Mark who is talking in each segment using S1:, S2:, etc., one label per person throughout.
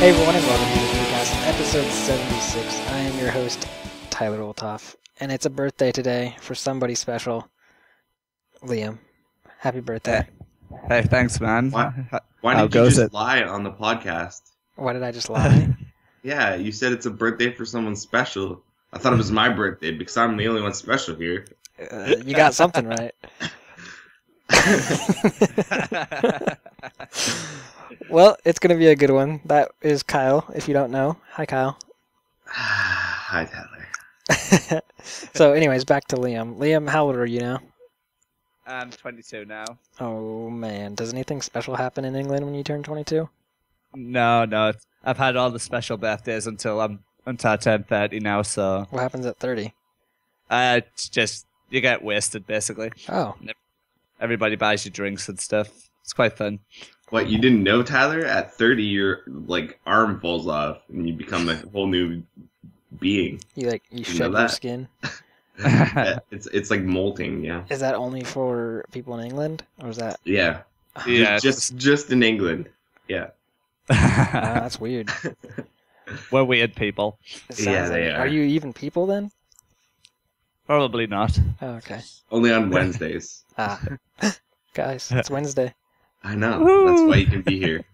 S1: Hey everyone, and welcome to the Vita Cast, episode 76. I am your host, Tyler Olthoff, and it's a birthday today for somebody special. Liam, happy birthday.
S2: Hey, thanks, man.
S3: Why did you just lie on the podcast?
S1: Why did I just lie?
S3: Yeah, you said it's a birthday for someone special. I thought it was my birthday because I'm the only one special here.
S1: You got something right. Well, it's going to be a good one. That is Kyle, if you don't know. Hi, Kyle.
S3: Hi, Tyler.
S1: So, anyways, back to Liam. Liam, how old are you now?
S2: I'm 22 now.
S1: Oh, man. Does anything special happen in England when you turn 22?
S2: No. I've had all the special birthdays until I turn 30 now, so...
S1: What happens at 30?
S2: It's just, you get wasted, basically.
S1: Oh.
S2: Everybody buys you drinks and stuff. It's quite fun.
S3: What, you didn't know, Tyler? At 30, your, arm falls off, and you become a whole new being.
S1: You shed your skin?
S3: It's like molting, yeah.
S1: Is that only for people in England? Or is that...
S3: Yeah.
S2: Yeah.
S3: Just in England. Yeah.
S1: That's weird.
S2: We're weird people.
S3: Yeah, they are.
S1: Are you even people then?
S2: Probably not.
S1: Oh, okay.
S3: Only on Wednesdays.
S1: Guys, it's Wednesday.
S3: I know. Woo! That's why you can be here.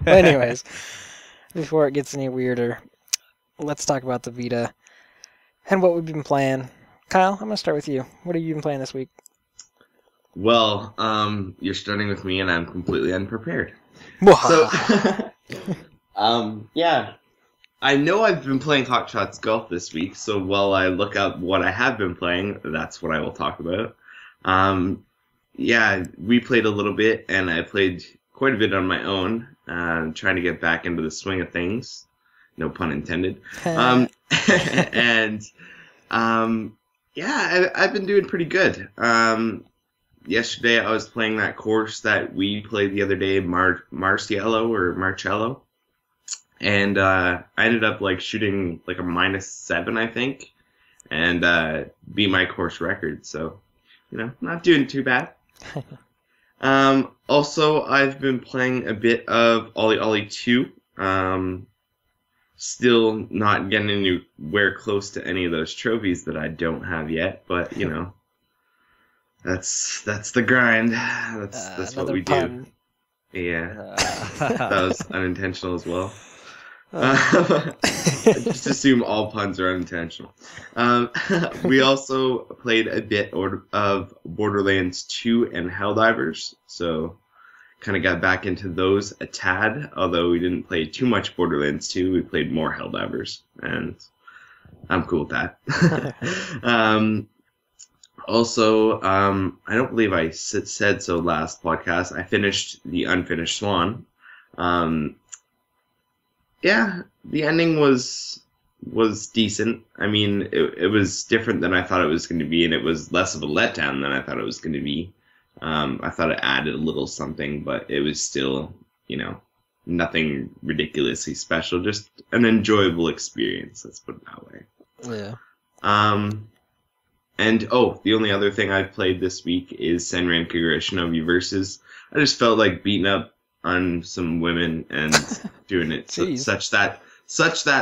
S1: Well, anyways, before it gets any weirder, let's talk about the Vita and what we've been playing. Kyle, I'm going to start with you. What have you been playing this week?
S3: Well, you're starting with me, and I'm completely unprepared.
S1: So,
S3: yeah. I know I've been playing Hot Shots Golf this week, so while I look up what I have been playing, that's what I will talk about. Yeah, we played a little bit, and I played quite a bit on my own, trying to get back into the swing of things. No pun intended. Yeah, I've been doing pretty good. Yesterday I was playing that course that we played the other day, Marcello. And I ended up shooting a -7, I think, and beat my course record. So, not doing too bad. Also, I've been playing a bit of Ollie Ollie 2. Still not getting anywhere close to any of those trophies that I don't have yet, but that's the grind. That's what we do. Yeah, that was unintentional as well. I just assume all puns are unintentional. We also played a bit of Borderlands 2 and Helldivers, so kind of got back into those a tad, although we didn't play too much Borderlands 2, we played more Helldivers, and I'm cool with that. Also, I don't believe I said so last podcast, I finished The Unfinished Swan. Yeah, the ending was decent. I mean, it was different than I thought it was going to be, and it was less of a letdown than I thought it was going to be. I thought it added a little something, but it was still, nothing ridiculously special. Just an enjoyable experience, let's put it that way.
S1: Yeah.
S3: And, the only other thing I've played this week is Senran Kagura Shinobi Versus. I just felt like beating up on some women and doing it such that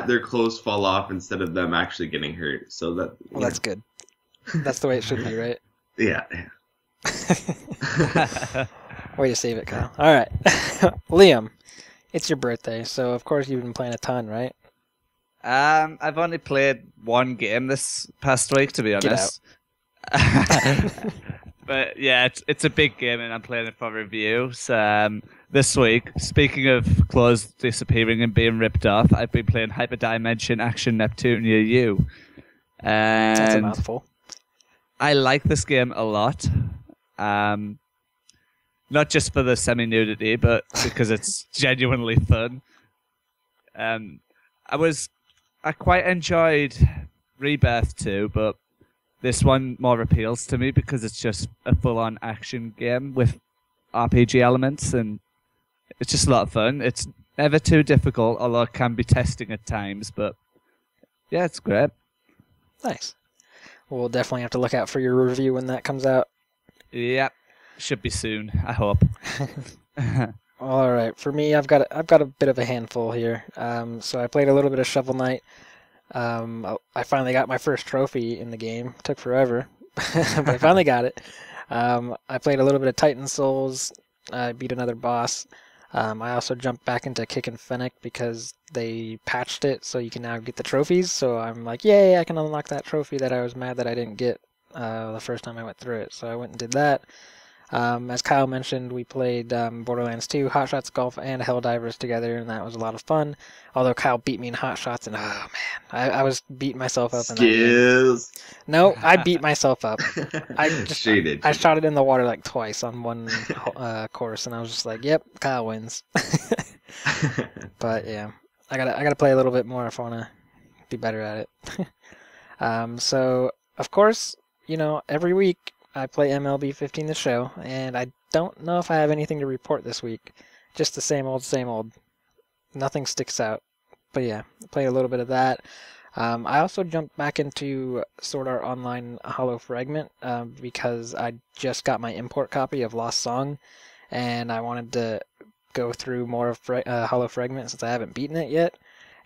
S3: their clothes fall off instead of them actually getting hurt. So
S1: that's good. That's the way it should be, right?
S3: Yeah.
S1: Way to save it, Kyle. All right, Liam, it's your birthday, so of course you've been playing a ton, right?
S2: I've only played one game this past week, to be honest. But yeah, it's a big game, and I'm playing it for reviews. This week, speaking of clothes disappearing and being ripped off, I've been playing Hyperdimension Action Neptunia U. And
S1: that's a mouthful.
S2: I like this game a lot. Not just for the semi-nudity, but because it's genuinely fun. I quite enjoyed Rebirth 2, but this one more appeals to me because it's just a full-on action game with RPG elements, and it's just a lot of fun. It's never too difficult, although it can be testing at times, but yeah, it's great.
S1: Nice. We'll definitely have to look out for your review when that comes out.
S2: Yep. Should be soon, I hope.
S1: All right, for me, I've got a bit of a handful here. So I played a little bit of Shovel Knight. I finally got my first trophy in the game. Took forever, but I finally got it. I played a little bit of Titan Souls. I beat another boss. I also jumped back into Kick and Fennec because they patched it so you can now get the trophies. So I'm like, yay, I can unlock that trophy that I was mad that I didn't get the first time I went through it. So I went and did that. As Kyle mentioned, we played Borderlands 2, Hot Shots Golf, and Helldivers together, and that was a lot of fun. Although Kyle beat me in Hot Shots, and oh man, I was beating myself up in that game. No, I beat myself up. I shot it in the water like twice on one course, and I was just like, "Yep, Kyle wins." But yeah, I gotta play a little bit more if I wanna be better at it. So of course, every week I play MLB 15 The Show, and I don't know if I have anything to report this week. Just the same old, same old. Nothing sticks out. But yeah, play a little bit of that. I also jumped back into Sword Art Online Hollow Fragment because I just got my import copy of Lost Song, and I wanted to go through more of Hollow Fragment since I haven't beaten it yet.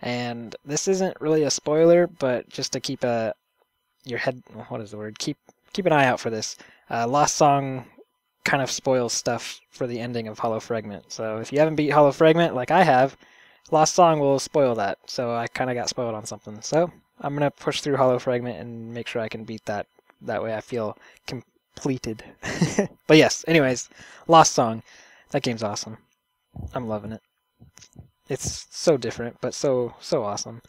S1: And this isn't really a spoiler, but just to keep your head, what is the word? Keep an eye out for this. Lost Song kind of spoils stuff for the ending of Hollow Fragment. So if you haven't beat Hollow Fragment like I have, Lost Song will spoil that. So I kind of got spoiled on something. So I'm going to push through Hollow Fragment and make sure I can beat that. That way I feel completed. But yes, anyways, Lost Song. That game's awesome. I'm loving it. It's so different, but so awesome.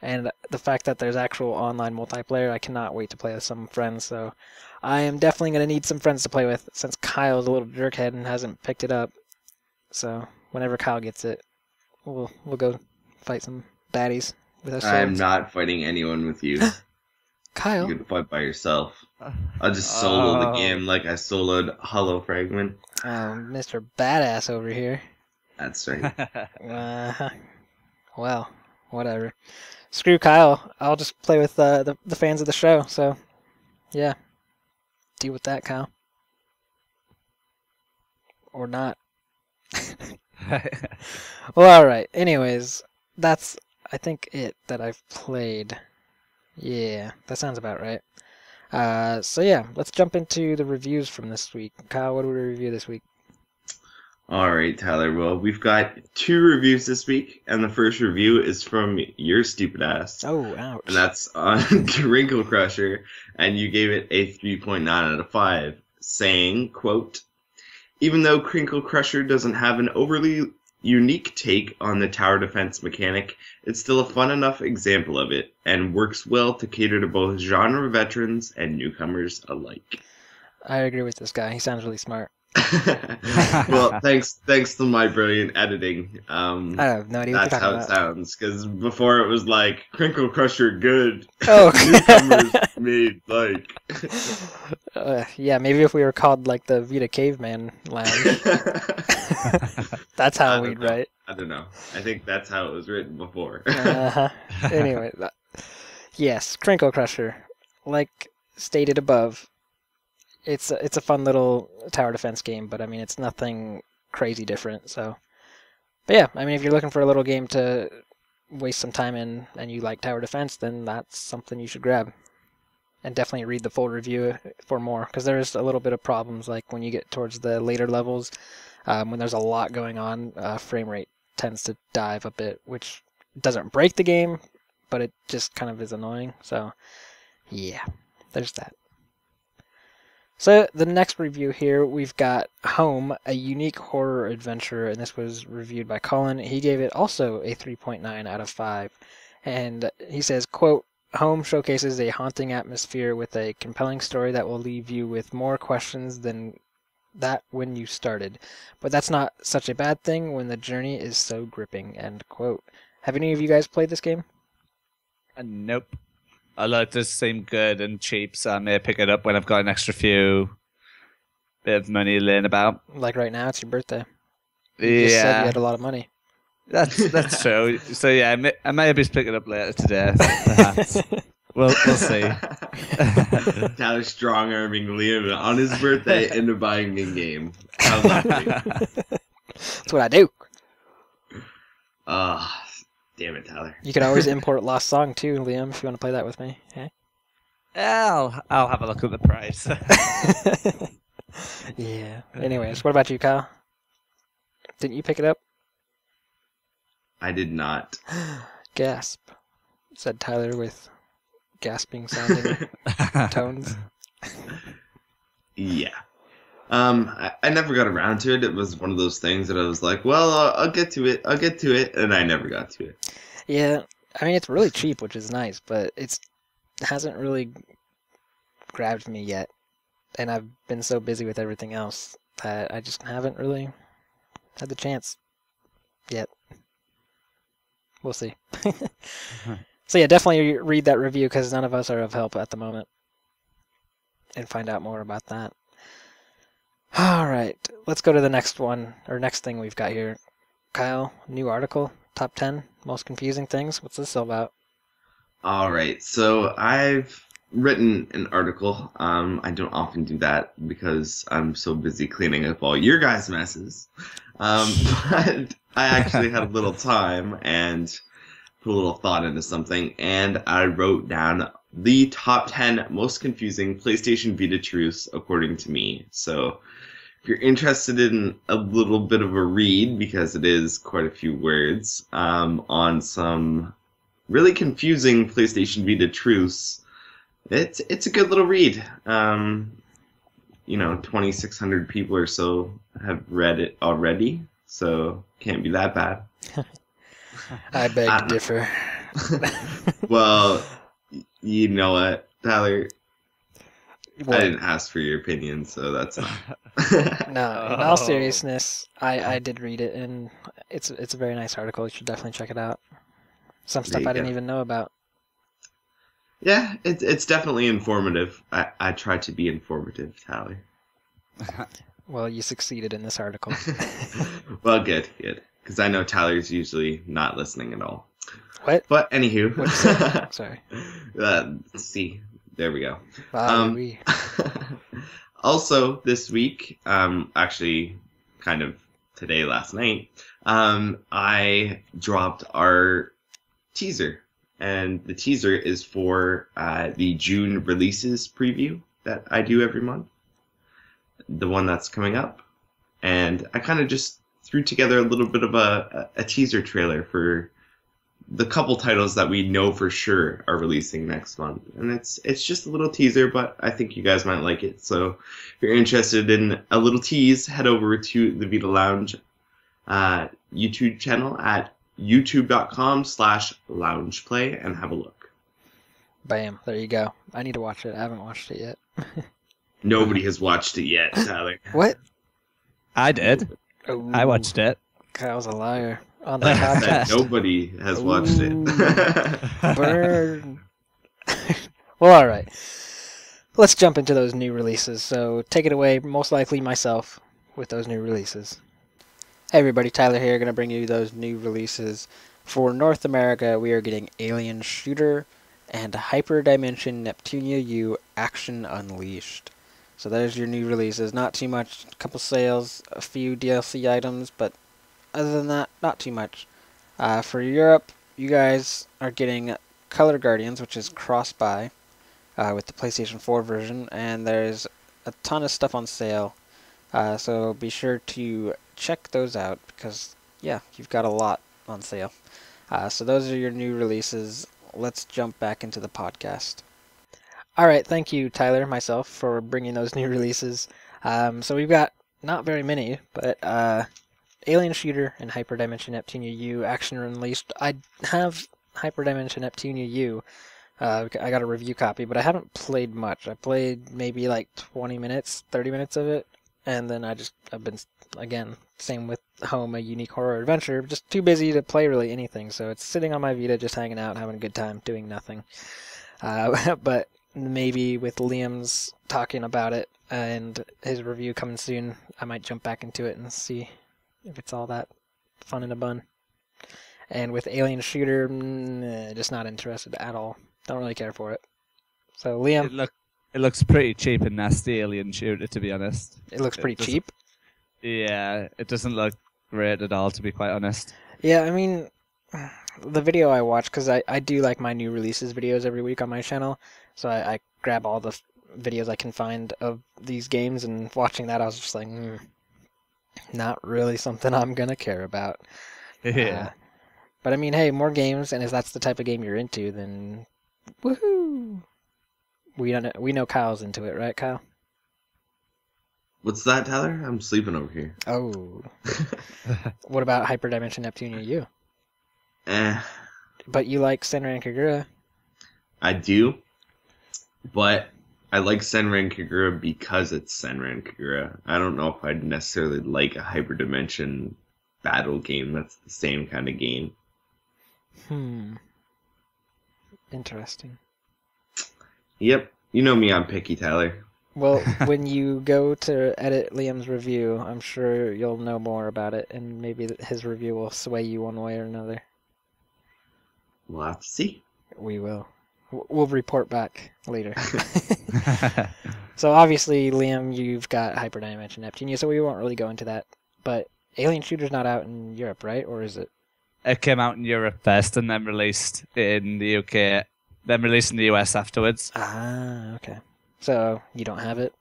S1: And the fact that there's actual online multiplayer, I cannot wait to play with some friends. So I am definitely going to need some friends to play with since Kyle's a little jerkhead and hasn't picked it up. So whenever Kyle gets it, we'll go fight some baddies with our swords.
S3: I'm not fighting anyone with you.
S1: Kyle?
S3: You can fight by yourself. I'll just solo the game like I soloed Hollow Fragment.
S1: Oh, Mr. Badass over here.
S3: That's right.
S1: Well, whatever. Screw Kyle. I'll just play with the fans of the show. So, yeah. Deal with that, Kyle. Or not. Well, alright. Anyways, that's, I think, it that I've played. Yeah, that sounds about right. So yeah, let's jump into the reviews from this week. Kyle, what did we review this week?
S3: Alright, Tyler. Well, we've got 2 reviews this week, and the first review is from your stupid ass.
S1: Oh, ouch.
S3: And that's on Crinkle Crusher, and you gave it a 3.9 out of 5, saying, quote, "Even though Crinkle Crusher doesn't have an overly unique take on the tower defense mechanic, it's still a fun enough example of it, and works well to cater to both genre veterans and newcomers alike."
S1: I agree with this guy. He sounds really smart.
S3: Well, thanks to my brilliant editing.
S1: I have no idea what
S3: that's
S1: you're
S3: how
S1: talking
S3: it
S1: about.
S3: sounds. Because before it was like Crinkle Crusher good,
S1: Oh.
S3: newcomers made like.
S1: Yeah, maybe if we were called like the Vita Caveman Lounge, that's how we'd write.
S3: I don't know. I think that's how it was written before.
S1: Anyway, yes, Crinkle Crusher, like stated above. It's a fun little tower defense game, but I mean it's nothing crazy different. So, but yeah, I mean if you're looking for a little game to waste some time in and you like tower defense, then that's something you should grab. And definitely read the full review for more, because there's a little bit of problems like when you get towards the later levels, when there's a lot going on, frame rate tends to dive a bit, which doesn't break the game, but it just kind of is annoying. So, yeah, there's that. So the next review here, we've got Home, a unique horror adventure, and this was reviewed by Colin. He gave it also a 3.9 out of 5. And he says, quote, "Home showcases a haunting atmosphere with a compelling story that will leave you with more questions than that when you started. But that's not such a bad thing when the journey is so gripping," end quote. Have any of you guys played this game?
S2: Nope. Although it does seem good and cheap, so I may pick it up when I've got an extra few bit of money laying about.
S1: Like right now, it's your birthday. You just said you had a lot of money.
S2: That's true. So yeah, I may be picking it up later today. Perhaps. We'll see.
S3: Tyler strong arming Liam on his birthday into buying a game. How's that for you?
S1: That's what I do.
S3: Damn it, Tyler.
S1: You could always import Lost Song too, Liam, if you want to play that with me. Okay?
S2: I'll have a look at the price.
S1: Yeah. Anyways, what about you, Kyle? Didn't you pick it up?
S3: I did not.
S1: Gasp, said Tyler with gasping sounding tones.
S3: Yeah. I never got around to it. It was one of those things that I was like, well, I'll get to it. And I never got to it.
S1: Yeah, I mean, it's really cheap, which is nice, but it hasn't really grabbed me yet. And I've been so busy with everything else that I just haven't really had the chance yet. We'll see. So yeah, definitely read that review because none of us are of help at the moment. And find out more about that. All right, let's go to the next one, or next thing we've got here. Kyle, new article, top 10 most confusing things. What's this all about?
S3: All right, so I've written an article. I don't often do that because I'm so busy cleaning up all your guys' messes. But I actually had a little time and put a little thought into something, and I wrote down the top 10 most confusing PlayStation Vita truths according to me. So if you're interested in a little bit of a read, because it is quite a few words, on some really confusing PlayStation Vita truths, it's a good little read. 2,600 people or so have read it already, so can't be that bad.
S1: I beg to differ.
S3: Well, you know what, Tyler?
S1: What?
S3: I didn't ask for your opinion, so that's not.
S1: No, in all seriousness, I did read it, and it's a very nice article. You should definitely check it out. Some stuff I didn't even know about.
S3: Yeah, it's definitely informative. I try to be informative, Tyler.
S1: Well, you succeeded in this article.
S3: Well, good. Because I know Tyler's usually not listening at all.
S1: What?
S3: But anywho.
S1: What'd you say? Sorry.
S3: See, there we go.
S1: Oui.
S3: Also, this week, actually, kind of today, last night, I dropped our teaser. And the teaser is for the June releases preview that I do every month. The one that's coming up. And I kind of just threw together a little bit of a teaser trailer for the couple titles that we know for sure are releasing next month. And it's just a little teaser, but I think you guys might like it. So if you're interested in a little tease, head over to the Vita Lounge YouTube channel at youtube.com/loungeplay and have a look.
S1: Bam, there you go. I need to watch it. I haven't watched it yet.
S3: Nobody has watched it yet, Tyler.
S1: What?
S2: I did.
S1: Ooh,
S2: I watched it.
S1: Kyle's a liar on the podcast.
S3: Nobody has watched it.
S1: Burn. Well, all right. Let's jump into those new releases. So take it away, most likely myself, with those new releases. Hey everybody, Tyler here, going to bring you those new releases. For North America, we are getting Alien Shooter and Hyperdimension Neptunia U Action Unleashed. So there's your new releases. Not too much, a couple sales, a few DLC items, but other than that, not too much. For Europe, you guys are getting Color Guardians, which is cross-buy with the PlayStation 4 version, and there's a ton of stuff on sale. So be sure to check those out because, yeah, you've got a lot on sale. So those are your new releases. Let's jump back into the podcast. All right, thank you, Tyler, myself, for bringing those new releases. So we've got not very many, but Alien Shooter and Hyperdimension Neptunia U Action Unleashed. I have Hyperdimension Neptunia U. I got a review copy, but I haven't played much. I played maybe like 20 minutes, 30 minutes of it, and then I've been, again, same with Home, a Unique Horror Adventure, just too busy to play really anything. So it's sitting on my Vita, just hanging out, having a good time, doing nothing. But maybe with Liam's talking about it and his review coming soon, I might jump back into it and see if it's all that fun in a bun. And with Alien Shooter, just not interested at all. Don't really care for it. So Liam,
S2: it looks pretty cheap and nasty, Alien Shooter, to be honest.
S1: It looks pretty cheap.
S2: Yeah, it doesn't look great at all, to be quite honest.
S1: Yeah, I mean, the video I watch, because I do like my new releases videos every week on my channel, so I grab all the videos I can find of these games, and watching that I was just like, not really something I'm going to care about.
S2: Yeah.
S1: But I mean, hey, more games, and if that's the type of game you're into, then woohoo! We know Kyle's into it, right, Kyle?
S3: What's that, Tyler? I'm sleeping over here.
S1: Oh. What about Hyperdimension Neptunia U? But you like Senran Kagura.
S3: I do, but I like Senran Kagura because it's Senran Kagura. I don't know if I'd necessarily like a Hyperdimension battle game that's the same kind of game.
S1: Interesting.
S3: Yep. You know me, I'm picky, Tyler.
S1: Well, when you go to edit Liam's review, I'm sure you'll know more about it, and maybe his review will sway you one way or another.
S3: We'll have to see.
S1: We will. We'll report back later. So obviously, Liam, you've got Hyperdimension Neptunia, so we won't really go into that. But Alien Shooter's not out in Europe, right? Or is it?
S2: It came out in Europe first and then released in the UK, then released in the US afterwards.
S1: Ah, okay. So you don't have it,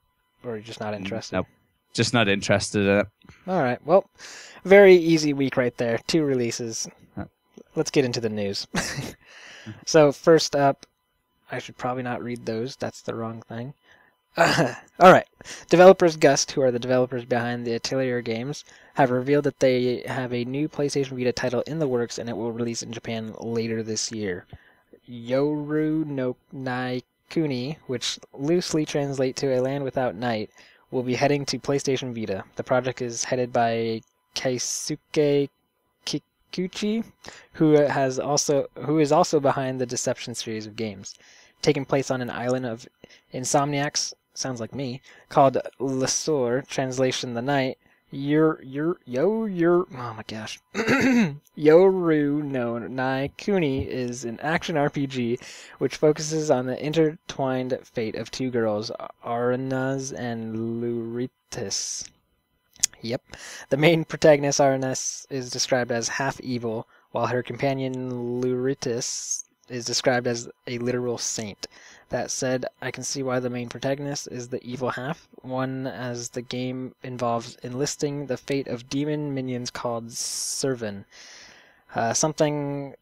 S1: or you're just not interested?
S2: Nope. Just not interested in it.
S1: All right. Well, very easy week right there. 2 releases. Let's get into the news. So first up, I should probably not read those. That's the wrong thing. All right. Developers Gust, who are the developers behind the Atelier games, have revealed that they have a new PlayStation Vita title in the works, and it will release in Japan later this year. Yoru no Naikuni, which loosely translate to A Land Without Night, will be heading to PlayStation Vita. The project is headed by Keisuke Kikuchi, who is also behind the Deception series of games, taking place on an island of insomniacs, sounds like me, called Lesor, translation the night. Oh my gosh. Yoru no Naikuni is an action RPG which focuses on the intertwined fate of 2 girls, Aranaz and Luritis. Yep. The main protagonist, Aranaz, is described as half evil, while her companion, Luritis, is described as a literal saint. That said, I can see why the main protagonist is the evil half, one as the game involves enlisting the fate of demon minions called Servan, something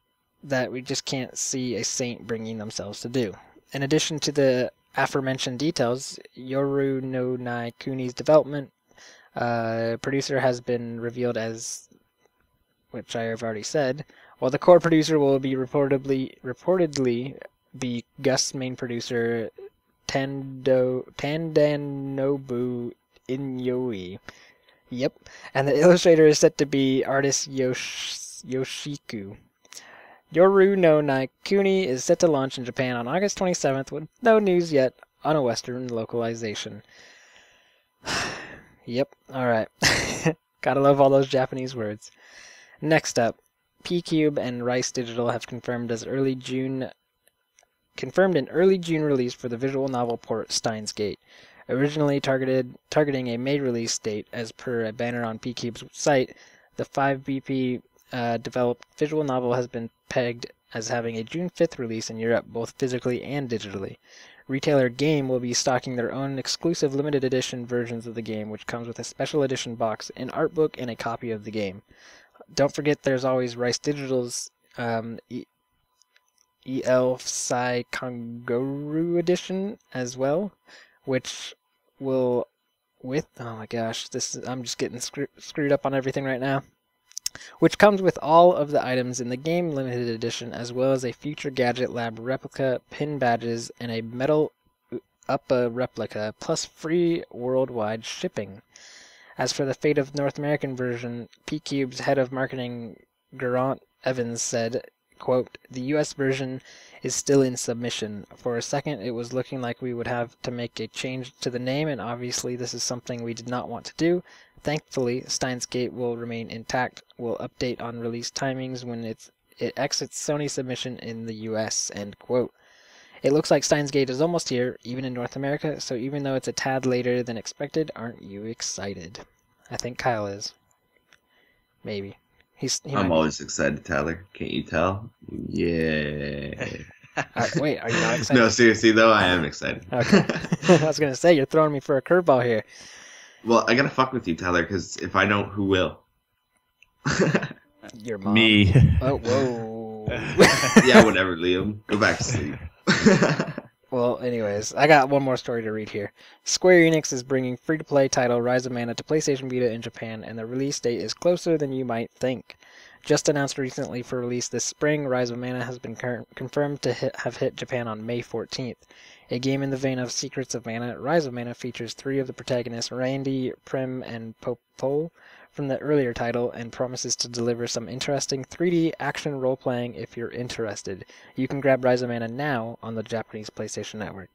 S1: that we just can't see a saint bringing themselves to do. In addition to the aforementioned details, Yoru no Naikuni's development producer has been revealed as, which I have already said, while the core producer will be reportedly be Gust's main producer, Tandanobu Inyoi. Yep. And the illustrator is set to be artist Yoshiku. Yoru no Naikuni is set to launch in Japan on August 27th, with no news yet on a Western localization. Yep, alright. Gotta love all those Japanese words. Next up, P-Cube and Rice Digital have confirmed an early June release for the visual novel port Steins Gate. Originally targeting a May release date, as per a banner on P-Cube's site, the 5BP developed visual novel has been pegged as having a June 5th release in Europe, both physically and digitally. Retailer Game will be stocking their own exclusive limited edition versions of the game, which comes with a special edition box, an art book, and a copy of the game. Don't forget there's always Rice Digital's EL Psy Kangaroo edition as well, which will oh my gosh, I'm just getting screwed up on everything right now. Which comes with all of the items in the game limited edition, as well as a Future Gadget Lab replica, pin badges, and a Metal Uppa replica, plus free worldwide shipping. As for the fate of North American version, P-Cube's head of marketing, Geraint Evans, said, quote, "The US version is still in submission. For a second, it was looking like we would have to make a change to the name, and obviously this is something we did not want to do. Thankfully, Steins Gate will remain intact. We'll update on release timings when it exits Sony submission in the US," end quote. It looks like Steins Gate is almost here, even in North America, so even though it's a tad later than expected, aren't you excited? I think Kyle is. Maybe.
S3: I'm always excited, Tyler. Can't you tell? Yeah.
S1: Wait, are you not excited?
S3: No, seriously though, I am excited.
S1: Okay. I was gonna say, you're throwing me for a curveball here.
S3: Well, I gotta fuck with you, Tyler, because if I don't, who will?
S1: Your mom.
S2: Me.
S1: Oh, whoa.
S3: Yeah, whatever, Liam. Go back to sleep.
S1: Well, anyways, I got one more story to read here. Square Enix is bringing free-to-play title Rise of Mana to PlayStation Vita in Japan, and the release date is closer than you might think. Just announced recently for release this spring, Rise of Mana has been confirmed to have hit Japan on May 14th. A game in the vein of Secrets of Mana, Rise of Mana features 3 of the protagonists, Randy, Prim, and Popol, from the earlier title, and promises to deliver some interesting 3D action role-playing if you're interested. You can grab Rise of Mana now on the Japanese PlayStation Network.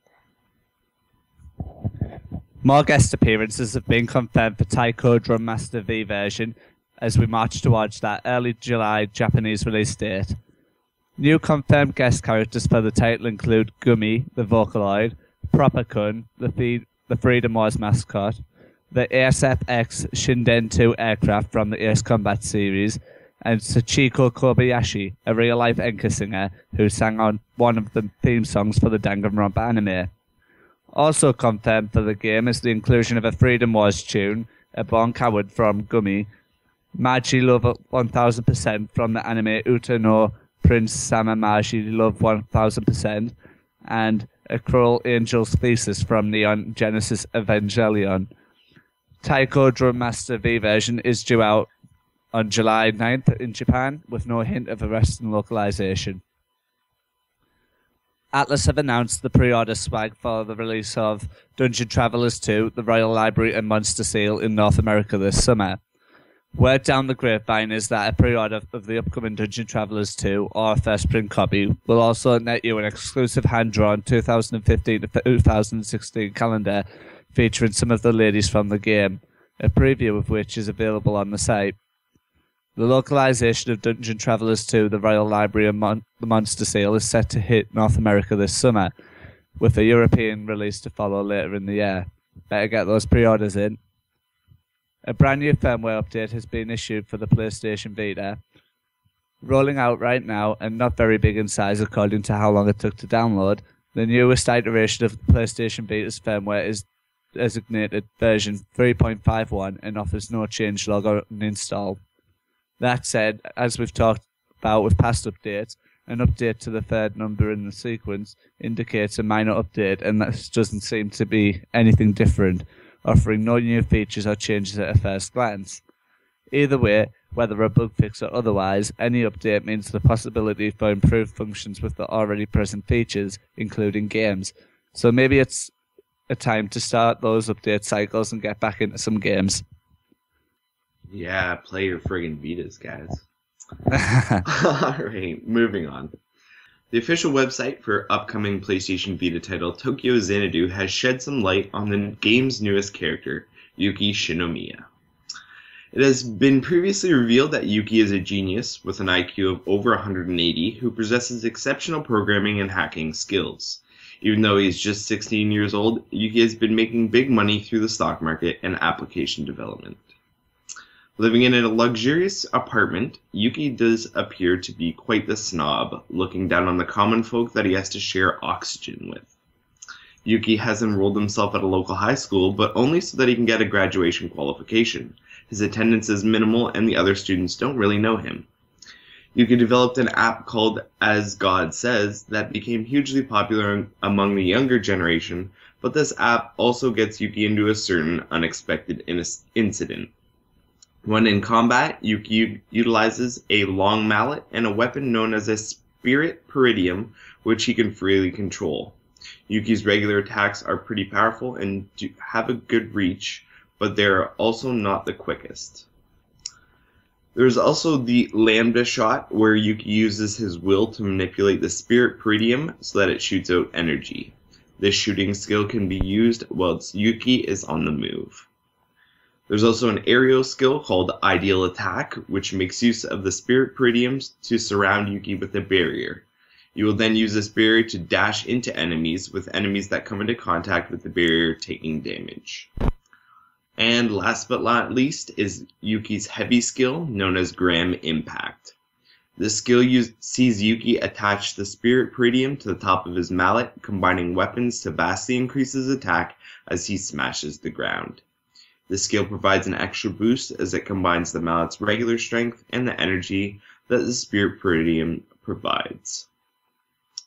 S2: More guest appearances have been confirmed for Taiko Drum Master V version as we march towards that early July Japanese release date. New confirmed guest characters for the title include Gumi, the Vocaloid, Proper-kun, the Freedom Wars mascot, the ASF-X Shinden 2 aircraft from the Ace Combat series, and Sachiko Kobayashi, a real-life enka singer who sang on one of the theme songs for the Danganronpa anime. Also confirmed for the game is the inclusion of a Freedom Wars tune, a Born Coward from Gumi, Maji Love 1000% from the anime Uta no Prince Sama Maji Love 1000%, and a Cruel Angel's Thesis from Neon Genesis Evangelion. Taiko Drum Master V version is due out on July 9th in Japan, with no hint of a Western localization. Atlus have announced the pre-order swag for the release of Dungeon Travelers 2, The Royal Library and Monster Seal in North America this summer. Word down the grapevine is that a pre-order of the upcoming Dungeon Travelers 2 or a first print copy will also net you an exclusive hand-drawn 2015 to 2016 calendar featuring some of the ladies from the game, a preview of which is available on the site. The localization of Dungeon Travelers 2, The Royal Library and the Monster Seal is set to hit North America this summer, with a European release to follow later in the year. Better get those pre-orders in. A brand new firmware update has been issued for the PlayStation Vita, rolling out right now and not very big in size according to how long it took to download. The newest iteration of the PlayStation Vita's firmware is designated version 3.51 and offers no changelog or uninstall. That said, as we've talked about with past updates, an update to the third number in the sequence indicates a minor update, and that doesn't seem to be anything different, offering no new features or changes at a first glance. Either way, whether a bug fix or otherwise, any update means the possibility for improved functions with the already present features, including games. So maybe it's a time to start those update cycles and get back into some games.
S3: Yeah, play your friggin' Vitas, guys. Alright, moving on. The official website for upcoming PlayStation Vita title Tokyo Xanadu has shed some light on the game's newest character, Yuki Shinomiya. It has been previously revealed that Yuki is a genius with an IQ of over 180 who possesses exceptional programming and hacking skills. Even though he is just 16 years old, Yuki has been making big money through the stock market and application development. Living in a luxurious apartment, Yuki does appear to be quite the snob, looking down on the common folk that he has to share oxygen with. Yuki has enrolled himself at a local high school, but only so that he can get a graduation qualification. His attendance is minimal and the other students don't really know him. Yuki developed an app called As God Says that became hugely popular among the younger generation, but this app also gets Yuki into a certain unexpected incident. When in combat, Yuki utilizes a long mallet and a weapon known as a Spirit Peridium, which he can freely control. Yuki's regular attacks are pretty powerful and do have a good reach, but they're also not the quickest. There's also the Lambda shot, where Yuki uses his will to manipulate the Spirit Peridium so that it shoots out energy. This shooting skill can be used whilst Yuki is on the move. There's also an aerial skill called Ideal Attack, which makes use of the Spirit Peridiums to surround Yuki with a barrier. You will then use this barrier to dash into enemies, with enemies that come into contact with the barrier taking damage. And last but not least is Yuki's heavy skill, known as Gram Impact. This skill sees Yuki attach the Spirit Peridium to the top of his mallet, combining weapons to vastly increase his attack as he smashes the ground. This skill provides an extra boost as it combines the mallet's regular strength and the energy that the Spirit Peridium provides.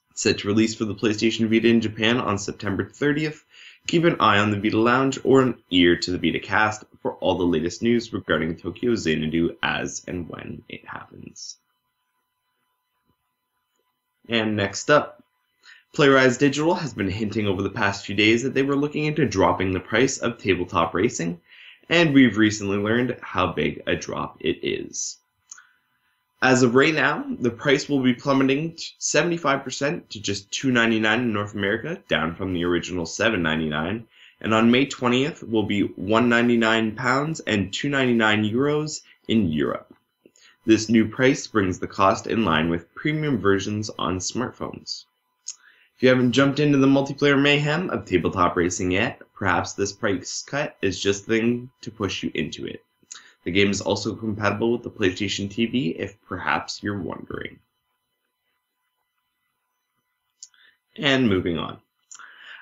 S3: It's set to release for the PlayStation Vita in Japan on September 30th. Keep an eye on the Vita Lounge or an ear to the Vita Cast for all the latest news regarding Tokyo Xanadu as and when it happens. And next up, Playrise Digital has been hinting over the past few days that they were looking into dropping the price of tabletop racing, and we've recently learned how big a drop it is. As of right now, the price will be plummeting 75% to just $2.99 in North America, down from the original $7.99, and on May 20th will be £1.99 and €2.99 in Europe. This new price brings the cost in line with premium versions on smartphones. If you haven't jumped into the multiplayer mayhem of tabletop racing yet, perhaps this price cut is just the thing to push you into it. The game is also compatible with the PlayStation TV, if perhaps you're wondering. And moving on.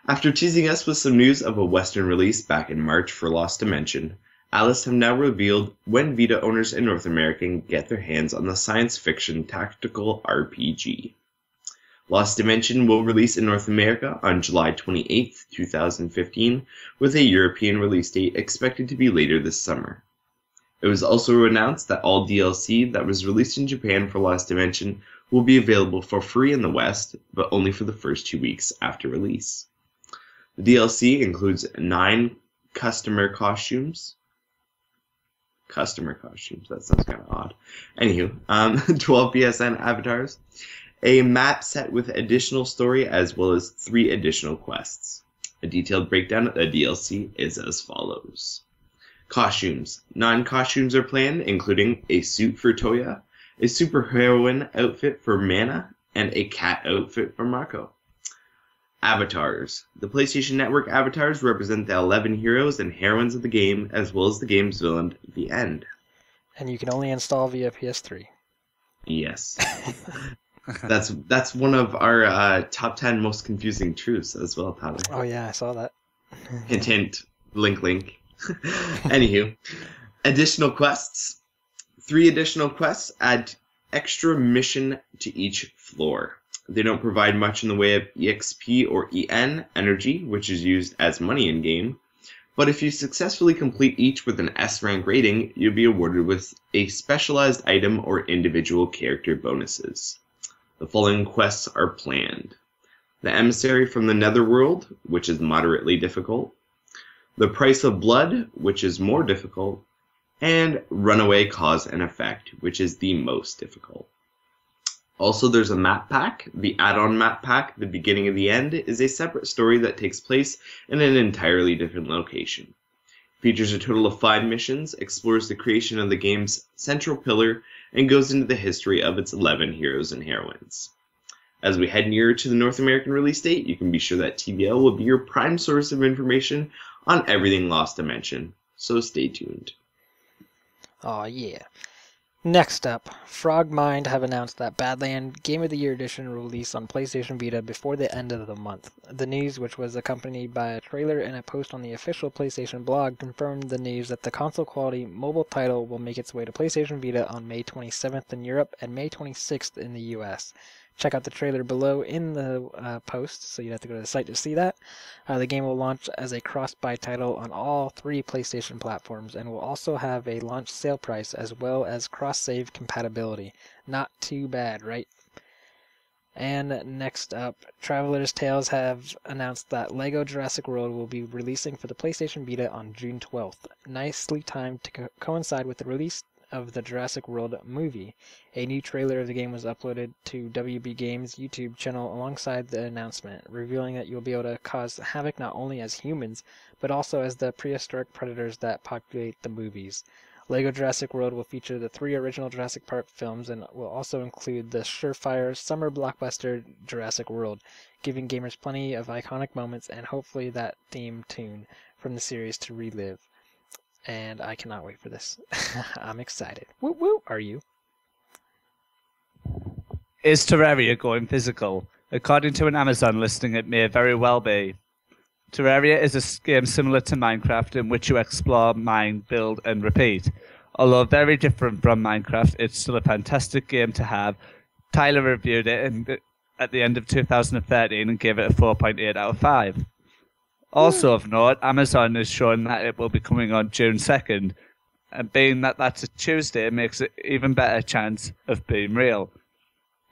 S3: After teasing us with some news of a Western release back in March for Lost Dimension, Alice have now revealed when Vita owners in North America can get their hands on the science fiction tactical RPG. Lost Dimension will release in North America on July 28, 2015, with a European release date expected to be later this summer. It was also announced that all DLC that was released in Japan for Lost Dimension will be available for free in the West, but only for the first 2 weeks after release. The DLC includes 9 customer costumes. Customer costumes, that sounds kind of odd. Anywho, 12 PSN avatars, a map set with additional story, as well as 3 additional quests. A detailed breakdown of the DLC is as follows. Costumes. 9 costumes are planned, including a suit for Toya, a superheroine outfit for Mana, and a cat outfit for Marco. Avatars. The PlayStation Network avatars represent the 11 heroes and heroines of the game, as well as the game's villain, The End.
S1: And you can only install via PS3.
S3: Yes. That's one of our top 10 most confusing truths as well, Tyler.
S1: Oh yeah, I saw that.
S3: Hint, hint. Link, link. Anywho, additional quests. 3 additional quests add extra mission to each floor. They don't provide much in the way of EXP or EN, energy, which is used as money in-game, but if you successfully complete each with an S rank rating, you'll be awarded with a specialized item or individual character bonuses. The following quests are planned. The Emissary from the Netherworld, which is moderately difficult. The Price of Blood, which is more difficult, and Runaway Cause and Effect, which is the most difficult. Also, there's a map pack. The add-on map pack, The Beginning of the End, is a separate story that takes place in an entirely different location. Features a total of 5 missions, explores the creation of the game's central pillar, and goes into the history of its 11 heroes and heroines. As we head nearer to the North American release date, you can be sure that TBL will be your prime source of information on everything Lost Dimension, so stay tuned.
S1: Oh yeah. Next up, Frogmind have announced that Badland Game of the Year Edition will release on PlayStation Vita before the end of the month. The news, which was accompanied by a trailer and a post on the official PlayStation blog, confirmed the news that the console-quality mobile title will make its way to PlayStation Vita on May 27th in Europe and May 26th in the US. Check out the trailer below in the post, so you have to go to the site to see that. The game will launch as a cross-buy title on all 3 PlayStation platforms and will also have a launch sale price as well as cross-save compatibility. Not too bad, right? And next up, Traveler's Tales have announced that LEGO Jurassic World will be releasing for the PlayStation Vita on June 12th. Nicely timed to coincide with the release of the Jurassic World movie. A new trailer of the game was uploaded to WB Games' YouTube channel alongside the announcement, revealing that you'll be able to cause havoc not only as humans, but also as the prehistoric predators that populate the movies. LEGO Jurassic World will feature the 3 original Jurassic Park films and will also include the surefire summer blockbuster Jurassic World, giving gamers plenty of iconic moments and hopefully that theme tune from the series to relive. and I cannot wait for this. I'm excited. Woo woo! Are you?
S2: Is Terraria going physical? According to an Amazon listing, it may very well be. Terraria is a game similar to Minecraft in which you explore, mine, build, and repeat. Although very different from Minecraft, it's still a fantastic game to have. Tyler reviewed it at the end of 2013 and gave it a 4.8 out of 5. Also of note, Amazon is showing that it will be coming on June 2nd, and being that that's a Tuesday makes it even better chance of being real.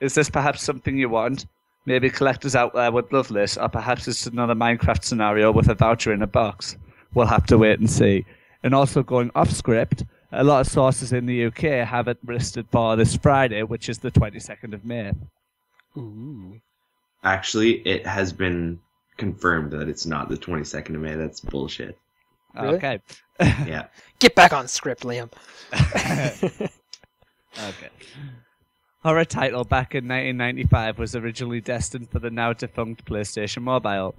S2: Is this perhaps something you want? Maybe collectors out there would love this, or perhaps it's another Minecraft scenario with a voucher in a box. We'll have to wait and see. And also going off script, a lot of sources in the UK have it listed for this Friday, which is the 22nd of May.
S1: Ooh.
S3: Actually, it has been confirmed that it's not the 22nd of May. That's bullshit.
S1: Really?
S2: Okay.
S3: Yeah.
S1: Get back on script, Liam.
S2: Okay. Horror title back in 1995 was originally destined for the now defunct PlayStation Mobile.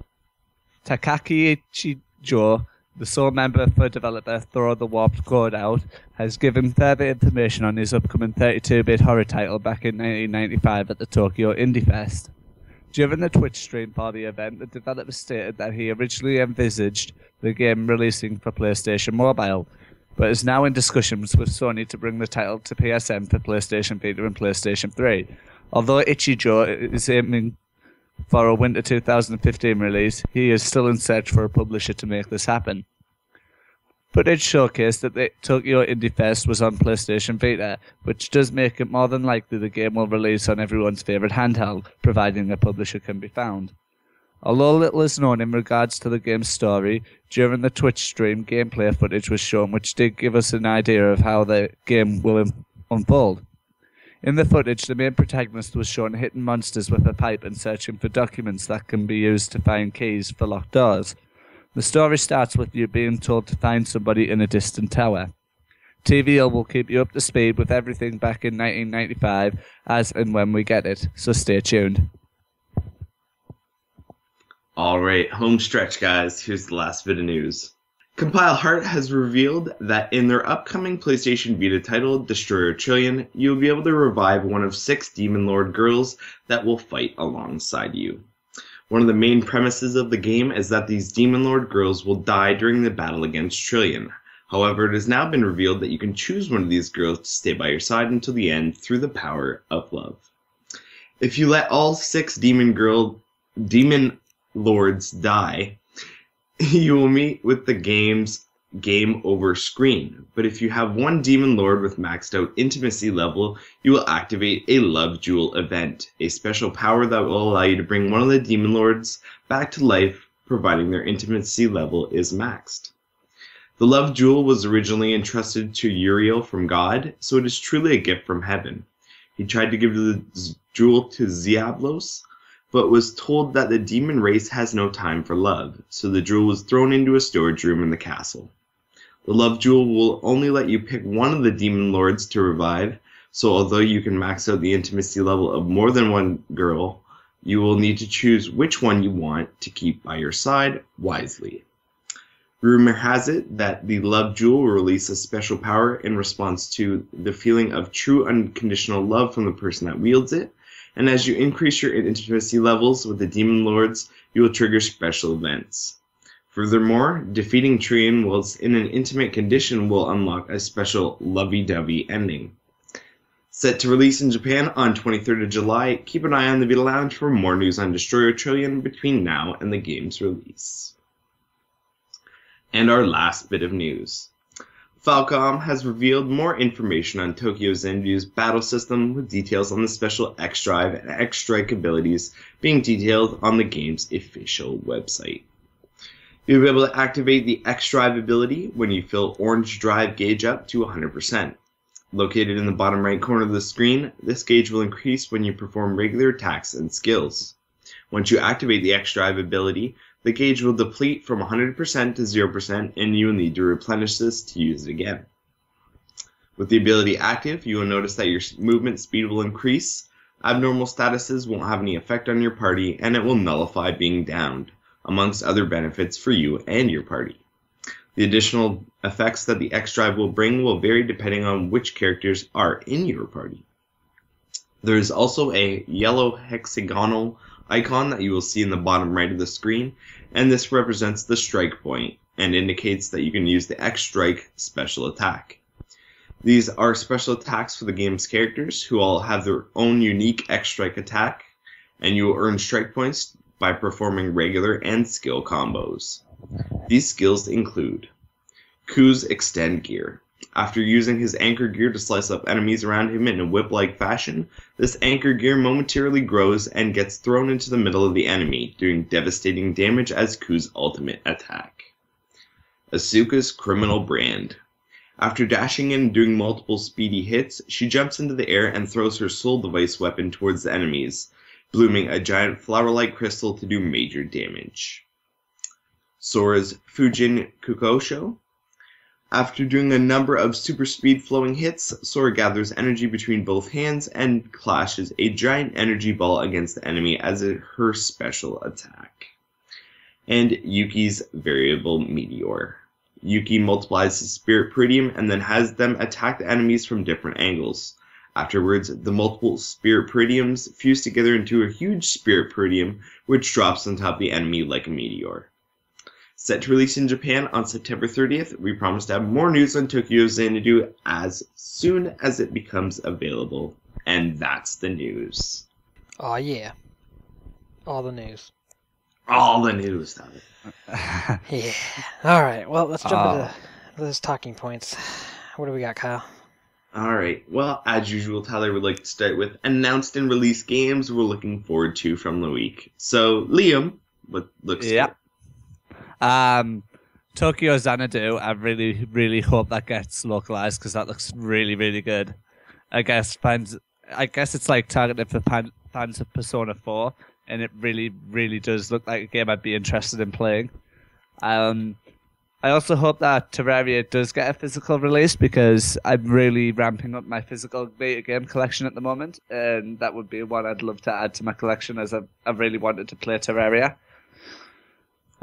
S2: Takaki Ichijo, the sole member for developer Throw the Warped Code Out, has given further information on his upcoming 32-bit horror title back in 1995 at the Tokyo Indie Fest. During the Twitch stream for the event, the developer stated that he originally envisaged the game releasing for PlayStation Mobile, but is now in discussions with Sony to bring the title to PSN for PlayStation Vita and PlayStation 3. Although Ichijo is aiming for a winter 2015 release, he is still in search for a publisher to make this happen. Footage showcased that the Tokyo Indie Fest was on PlayStation Vita, which does make it more than likely the game will release on everyone's favourite handheld, providing a publisher can be found. Although little is known in regards to the game's story, during the Twitch stream gameplay footage was shown which did give us an idea of how the game will unfold. In the footage, the main protagonist was shown hitting monsters with a pipe and searching for documents that can be used to find keys for locked doors. The story starts with you being told to find somebody in a distant tower. TVL will keep you up to speed with everything back in 1995 as and when we get it, so stay tuned.
S3: All right, home stretch, guys. Here's the last bit of news. Compile Heart has revealed that in their upcoming PlayStation Vita title, Destroyer Trillion, you will be able to revive one of 6 Demon Lord girls that will fight alongside you. One of the main premises of the game is that these Demon Lord girls will die during the battle against Trillion. However, it has now been revealed that you can choose one of these girls to stay by your side until the end through the power of love. If you let all 6 Demon Lords die, you will meet with the game's game over screen. But if you have one Demon Lord with maxed out intimacy level, you will activate a Love Jewel event, a special power that will allow you to bring one of the Demon Lords back to life, providing their intimacy level is maxed. The Love Jewel was originally entrusted to Uriel from God, so it is truly a gift from heaven. He tried to give the jewel to Diablos, but was told that the demon race has no time for love, so the jewel was thrown into a storage room in the castle. The Love Jewel will only let you pick one of the Demon Lords to revive, so although you can max out the intimacy level of more than one girl, you will need to choose which one you want to keep by your side wisely. Rumor has it that the Love Jewel will release a special power in response to the feeling of true unconditional love from the person that wields it, and as you increase your intimacy levels with the Demon Lords, you will trigger special events. Furthermore, defeating Trillion whilst in an intimate condition will unlock a special lovey-dovey ending. Set to release in Japan on 23rd of July, keep an eye on the Vita Lounge for more news on Destroyer Trillion between now and the game's release. And our last bit of news. Falcom has revealed more information on Tokyo Zenryu's battle system with details on the special X-Drive and X-Strike abilities being detailed on the game's official website. You'll be able to activate the X-Drive ability when you fill orange drive gauge up to 100%. Located in the bottom right corner of the screen, this gauge will increase when you perform regular attacks and skills. Once you activate the X-Drive ability, the gauge will deplete from 100% to 0%, and you will need to replenish this to use it again. With the ability active, you will notice that your movement speed will increase, abnormal statuses won't have any effect on your party, and it will nullify being downed, amongst other benefits for you and your party. The additional effects that the X Drive will bring will vary depending on which characters are in your party. There is also a yellow hexagonal icon that you will see in the bottom right of the screen, and this represents the strike point and indicates that you can use the X Strike special attack. These are special attacks for the game's characters, who all have their own unique X Strike attack, and you will earn strike points by performing regular and skill combos. These skills include Ku's Extend Gear. After using his Anchor Gear to slice up enemies around him in a whip-like fashion, this Anchor Gear momentarily grows and gets thrown into the middle of the enemy, doing devastating damage as Ku's ultimate attack. Asuka's Criminal Brand. After dashing in and doing multiple speedy hits, she jumps into the air and throws her soul device weapon towards the enemies, blooming a giant flower-like crystal to do major damage. Sora's Fujin Kukosho. After doing a number of super speed flowing hits, Sora gathers energy between both hands and clashes a giant energy ball against the enemy as her special attack. And Yuki's Variable Meteor. Yuki multiplies his Spirit Peridium and then has them attack the enemies from different angles. Afterwards, the multiple Spirit Peridiums fuse together into a huge Spirit Peridium, which drops on top of the enemy like a meteor. Set to release in Japan on September 30th, we promise to have more news on Tokyo Xanadu as soon as it becomes available. And that's the news.
S1: Oh yeah. All the news.
S3: All the news, Tyler.
S1: Yeah. Alright, well, let's jump into those talking points. What do we got, Kyle?
S3: Alright, well, as usual, Tyler would like to start with announced and released games we're looking forward to from the week. So, Liam, what looks good?
S2: Tokyo Xanadu, I really, really hope that gets localized because that looks really, really good. I guess it's like targeted for fans of Persona 4, and it really, really does look like a game I'd be interested in playing. I also hope that Terraria does get a physical release because I'm really ramping up my physical Vita game collection at the moment, and that would be one I'd love to add to my collection as I've really wanted to play Terraria.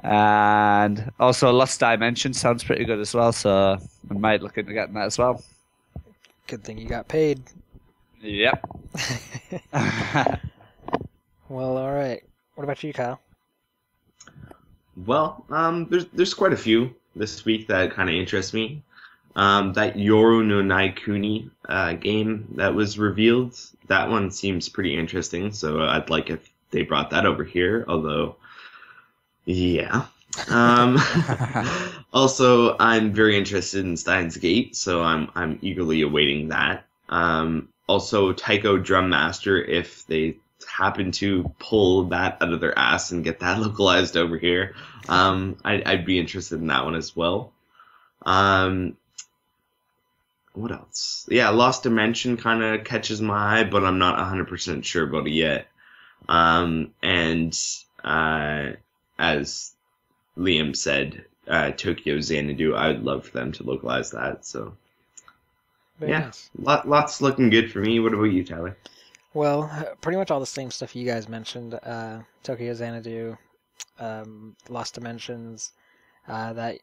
S2: And also Lost Dimension sounds pretty good as well, so I might look into getting that as well.
S1: Good thing you got paid.
S2: Yep.
S1: Well, alright. What about you, Kyle?
S3: Well, there's quite a few this week that kind of interest me. That Yoru no Naikuni game that was revealed, that one seems pretty interesting, so I'd like if they brought that over here, although... Yeah. Also, I'm very interested in Steins Gate, so I'm eagerly awaiting that. Also, Taiko Drum Master, if they happen to pull that out of their ass and get that localized over here, I'd be interested in that one as well. What else? Yeah, Lost Dimension kind of catches my eye, but I'm not 100% sure about it yet. As Liam said, Tokyo Xanadu, I would love for them to localize that. So,
S1: Very nice.
S3: Lots looking good for me. What about you, Tyler?
S1: Well, pretty much all the same stuff you guys mentioned. Tokyo Xanadu, Lost Dimensions, that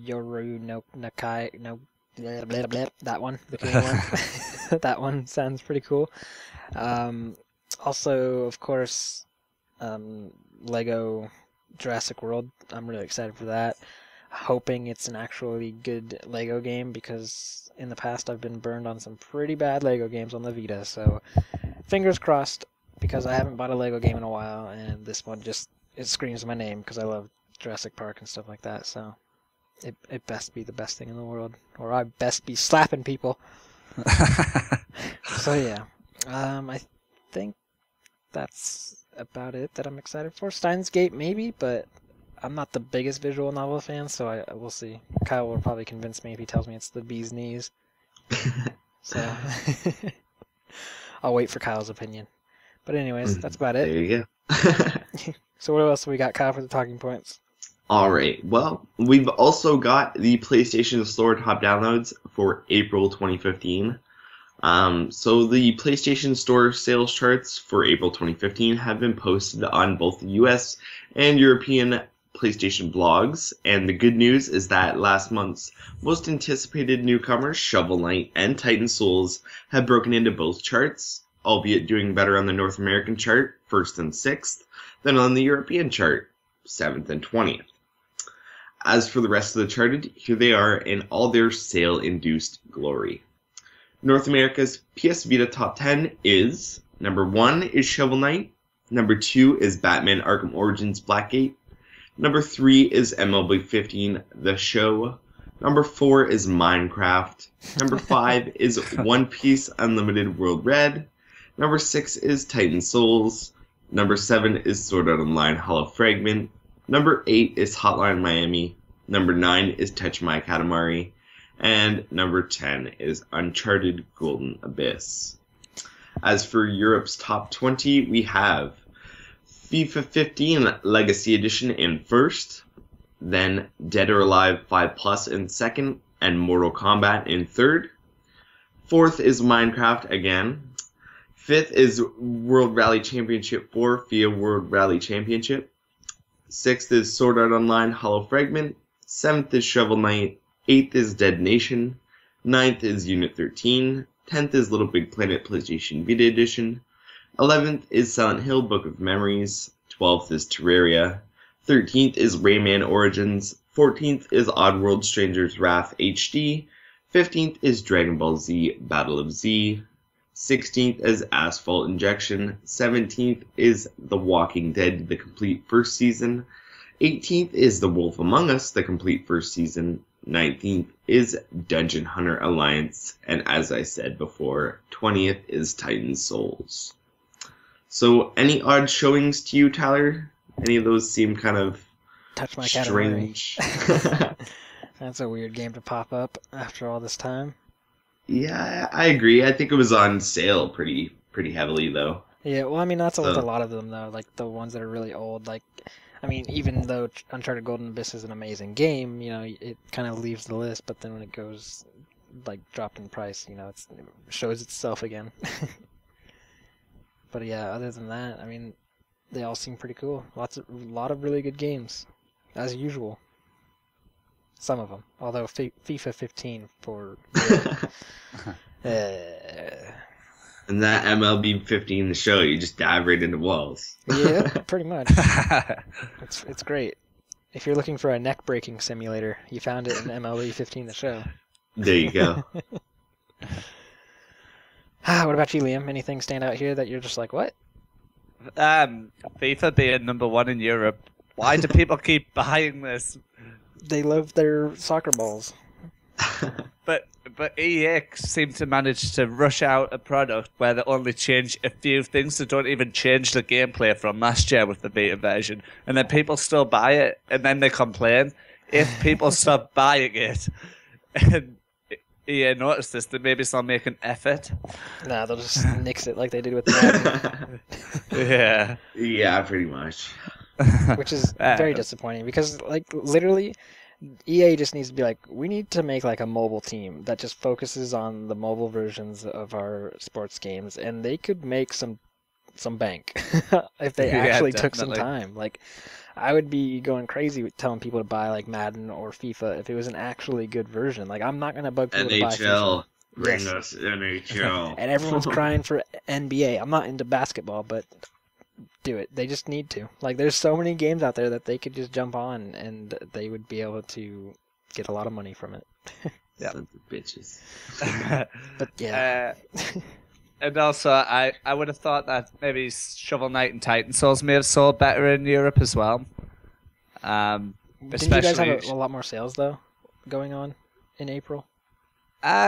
S1: Yoru no Nakai, no blah, blah, blah, that one, the king one. That one sounds pretty cool. Also, of course, Lego Jurassic World. I'm really excited for that. Hoping it's an actually good Lego game because in the past I've been burned on some pretty bad Lego games on the Vita. So fingers crossed because I haven't bought a Lego game in a while and this one it screams my name because I love Jurassic Park and stuff like that. So it best be the best thing in the world or I best be slapping people. So yeah, I think that's about it that I'm excited for. Steins Gate maybe, but I'm not the biggest visual novel fan, so I will see. Kyle will probably convince me if he tells me it's the bee's knees. So I'll wait for Kyle's opinion. But anyways, that's about it.
S3: There you go.
S1: So what else have we got, Kyle, for the talking points?
S3: Alright, well, we've also got the PlayStation Store top downloads for April 2015. So the PlayStation Store sales charts for April 2015 have been posted on both the US and European PlayStation blogs, and the good news is that last month's most anticipated newcomers, Shovel Knight and Titan Souls, have broken into both charts, albeit doing better on the North American chart, 1st and 6th, than on the European chart, 7th and 20th. As for the rest of the charted, here they are in all their sale-induced glory. North America's PS Vita top 10 is, number 1 is Shovel Knight, number 2 is Batman Arkham Origins Blackgate, number 3 is MLB 15 The Show, number 4 is Minecraft, number 5 is One Piece Unlimited World Red, number 6 is Titan Souls, number 7 is Sword Art Online Hollow Fragment, number 8 is Hotline Miami, number 9 is Touch My Katamari, and number 10 is Uncharted Golden Abyss. As for Europe's top 20, we have FIFA 15 Legacy Edition in 1st, then Dead or Alive 5 Plus in 2nd, and Mortal Kombat in 3rd. 4th is Minecraft again. 5th is World Rally Championship 4 FIA World Rally Championship. 6th is Sword Art Online Hollow Fragment. 7th is Shovel Knight. 8th is Dead Nation. 9th is Unit 13. 10th is Little Big Planet PlayStation Vita Edition. 11th is Silent Hill Book of Memories. 12th is Terraria. 13th is Rayman Origins. 14th is Oddworld Stranger's Wrath HD. 15th is Dragon Ball Z Battle of Z. 16th is Asphalt Injection. 17th is The Walking Dead, the complete first season. 18th is The Wolf Among Us, the complete first season. 19th is Dungeon Hunter Alliance. And as I said before, 20th is Titan Souls. So, any odd showings to you, Tyler? Any of those seem kind of
S1: Touch My
S3: strange?
S1: That's a weird game to pop up after all this time.
S3: Yeah, I agree. I think it was on sale pretty heavily, though.
S1: Yeah, well, I mean, that's with a lot of them, though. Like, the ones that are really old. Like, I mean, even though Uncharted Golden Abyss is an amazing game, you know, it kind of leaves the list, but then when it goes, like, dropped in price, you know, it shows itself again. But yeah, other than that, I mean, they all seem pretty cool. A lot of really good games, as usual. Some of them, although FIFA 15 for.
S3: And that MLB 15 The Show, you just dive right into walls.
S1: Yeah, pretty much. It's great. If you're looking for a neck breaking simulator, you found it in MLB 15 The Show.
S3: There you go.
S1: What about you, Liam? Anything stand out here that you're just like, what?
S2: FIFA being number 1 in Europe. Why do people keep buying this?
S1: They love their soccer balls.
S2: But EA seem to manage to rush out a product where they only change a few things. They don't even change the gameplay from last year with the beta version. And then people still buy it, and then they complain. If people stop buying it, and EA notice this, they maybe start making effort.
S1: Nah, they'll just nix it like they did with the
S2: Yeah.
S3: Yeah, pretty much.
S1: Which is very disappointing because, like, literally, EA just needs to be like, we need to make like a mobile team that just focuses on the mobile versions of our sports games, and they could make some bank if they actually took some time. Like, I would be going crazy with telling people to buy like Madden or FIFA if it was an actually good version. Like, I'm not gonna bug people to buy FIFA.
S3: Bring us NHL.
S1: And everyone's crying for NBA. I'm not into basketball, but do it. They just need to. Like, there's so many games out there that they could just jump on and they would be able to get a lot of money from it.
S3: Yeah, bitches.
S1: But yeah.
S2: And also, I would have thought that maybe Shovel Knight and Titan Souls may have sold better in Europe as well.
S1: Didn't you guys have a lot more sales though going on in April?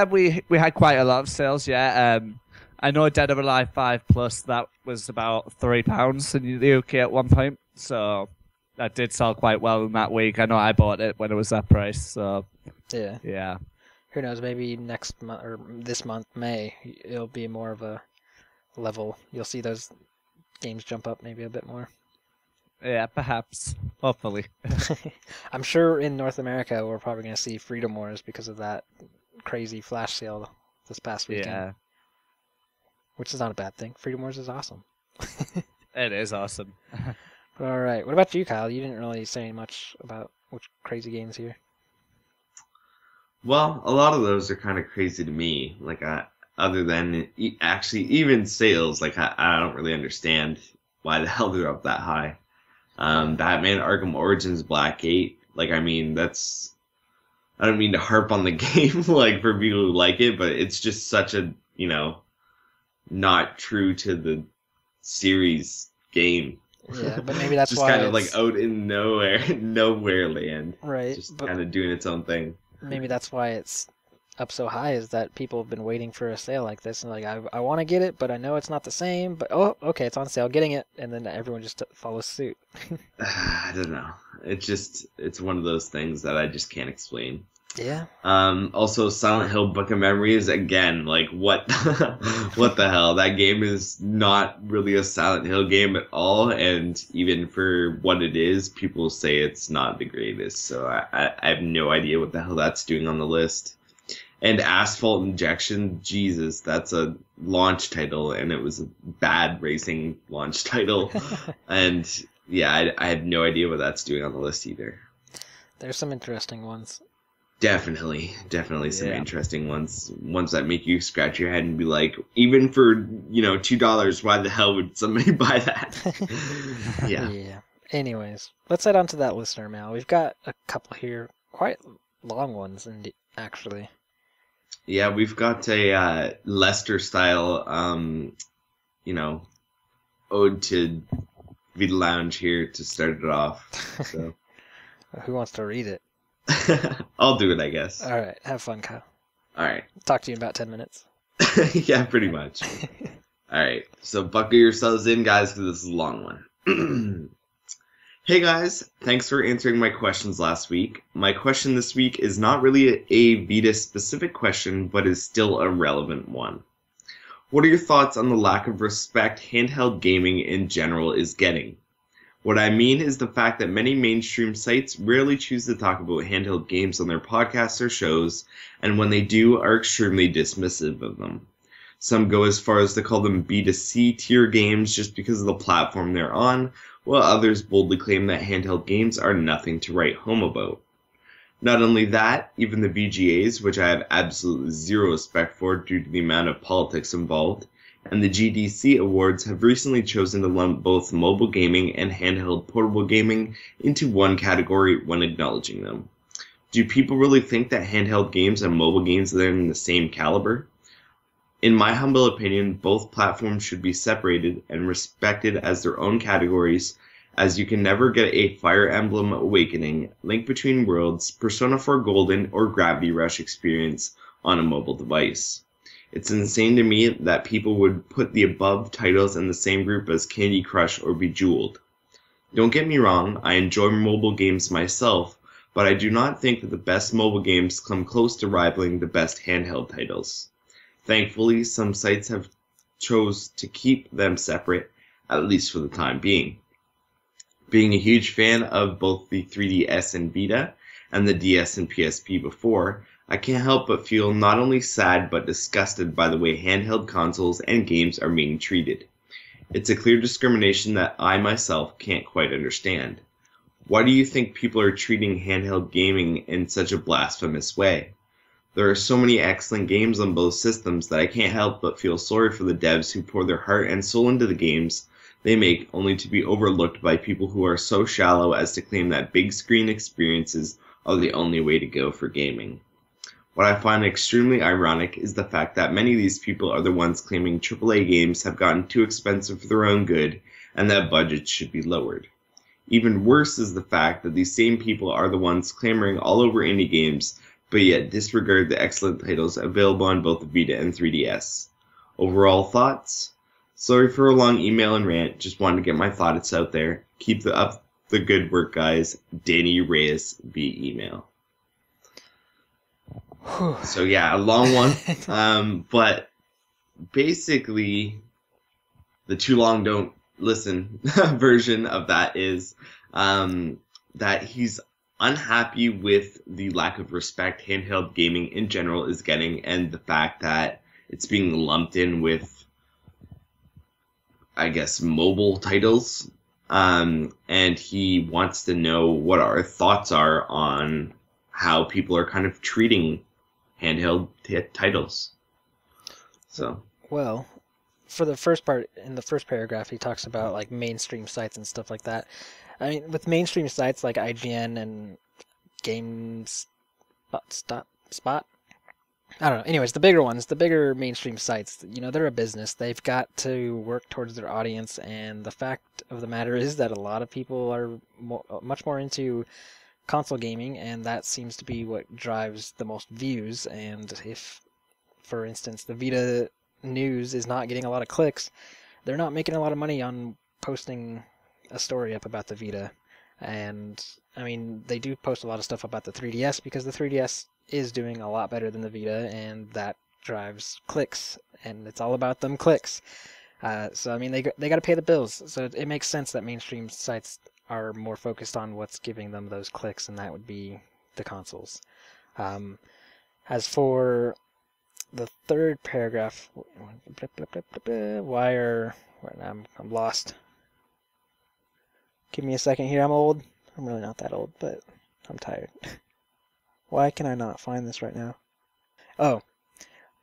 S2: We had quite a lot of sales, yeah. I know Dead or Alive 5 Plus, that was about £3 in the UK at one point, so that did sell quite well in that week. I know I bought it when it was that price, so yeah.
S1: Who knows, maybe next month, or this month, May, it'll be more of a level. You'll see those games jump up maybe a bit more.
S2: Yeah, perhaps. Hopefully.
S1: I'm sure in North America we're probably going to see Freedom Wars because of that crazy flash sale this past weekend.
S2: Yeah.
S1: Which is not a bad thing. Freedom Wars is awesome.
S2: It is awesome.
S1: All right. What about you, Kyle? You didn't really say much about which crazy games here.
S3: Well, a lot of those are kind of crazy to me. Like, other than actually even sales, like I don't really understand why the hell they're up that high. Batman Arkham Origins Blackgate. Like, I mean, I don't mean to harp on the game, like, for people who like it, but it's just such a, not true to the series game.
S1: Yeah, but maybe that's
S3: just
S1: why
S3: kind of like out in nowhere land.
S1: Right.
S3: Just kind of doing its own thing.
S1: Maybe that's why it's up so high, is that people have been waiting for a sale like this, and like, I want to get it, but I know it's not the same, but oh, okay, it's on sale, getting it, and then everyone just follows suit.
S3: I don't know. It's one of those things that I just can't explain.
S1: Yeah.
S3: Also, Silent Hill Book of Memories, again, like, what what the hell? That game is not really a Silent Hill game at all, and even for what it is, people say it's not the greatest, so I have no idea what the hell that's doing on the list. And Asphalt Injection, Jesus, that's a launch title, and it was a bad racing launch title. And yeah, I have no idea what that's doing on the list either.
S1: There's some interesting ones.
S3: Definitely some interesting ones that make you scratch your head and be like, even for, $2, why the hell would somebody buy that?
S1: Yeah. Anyways, let's head on to that listener mail. We've got a couple here, quite long ones, actually.
S3: Yeah, we've got a Lester style, ode to Vita Lounge here to start it off. So.
S1: Who wants to read it?
S3: I'll do it, I guess.
S1: All right, have fun, Kyle.
S3: All right.
S1: Talk to you in about 10 minutes.
S3: Yeah, pretty much. All right, so buckle yourselves in, guys, because this is a long one. Hey, guys. Thanks for answering my questions last week. My question this week is not really a Vita-specific question, but is still a relevant one. What are your thoughts on the lack of respect handheld gaming in general is getting? What I mean is the fact that many mainstream sites rarely choose to talk about handheld games on their podcasts or shows, and when they do, are extremely dismissive of them. Some go as far as to call them B2C tier games just because of the platform they're on, while others boldly claim that handheld games are nothing to write home about. Not only that, even the VGAs, which I have absolutely zero respect for due to the amount of politics involved, and the GDC awards have recently chosen to lump both mobile gaming and handheld portable gaming into one category when acknowledging them. Do people really think that handheld games and mobile games are in the same caliber? In my humble opinion, both platforms should be separated and respected as their own categories, as you can never get a Fire Emblem Awakening, Link Between Worlds, Persona 4 Golden, or Gravity Rush experience on a mobile device. It's insane to me that people would put the above titles in the same group as Candy Crush or Bejeweled. Don't get me wrong, I enjoy mobile games myself, but I do not think that the best mobile games come close to rivaling the best handheld titles. Thankfully, some sites have chose to keep them separate, at least for the time being. Being a huge fan of both the 3DS and Vita, and the DS and PSP before, I can't help but feel not only sad but disgusted by the way handheld consoles and games are being treated. It's a clear discrimination that I myself can't quite understand. Why do you think people are treating handheld gaming in such a blasphemous way? There are so many excellent games on both systems that I can't help but feel sorry for the devs who pour their heart and soul into the games they make only to be overlooked by people who are so shallow as to claim that big screen experiences are the only way to go for gaming. What I find extremely ironic is the fact that many of these people are the ones claiming AAA games have gotten too expensive for their own good and that budgets should be lowered. Even worse is the fact that these same people are the ones clamoring all over indie games, but yet disregard the excellent titles available on both the Vita and 3DS. Overall thoughts? Sorry for a long email and rant, just wanted to get my thoughts out there. Keep up the good work, guys. Danny Reyes via email. So yeah, a long one. But basically, the too long don't listen version of that is that he's unhappy with the lack of respect handheld gaming in general is getting, and the fact that it's being lumped in with, I guess, mobile titles and he wants to know what our thoughts are on how people are kind of treating handheld titles. So,
S1: well, for the first part, in the first paragraph, he talks about like mainstream sites and stuff like that. I mean, with mainstream sites like IGN and Spot. I don't know. Anyways, the bigger ones, the bigger mainstream sites, they're a business. They've got to work towards their audience, and the fact of the matter is that a lot of people are much more into console gaming, and that seems to be what drives the most views. And if, for instance, the Vita news is not getting a lot of clicks, they're not making a lot of money on posting a story up about the Vita. And, I mean, they do post a lot of stuff about the 3DS because the 3DS is doing a lot better than the Vita, and that drives clicks, and it's all about them clicks. So I mean, they got to pay the bills, so it makes sense that mainstream sites are more focused on what's giving them those clicks, and that would be the consoles. As for the third paragraph, I'm lost. Give me a second here. I'm old. I'm really not that old, but I'm tired. Why can I not find this right now? Oh,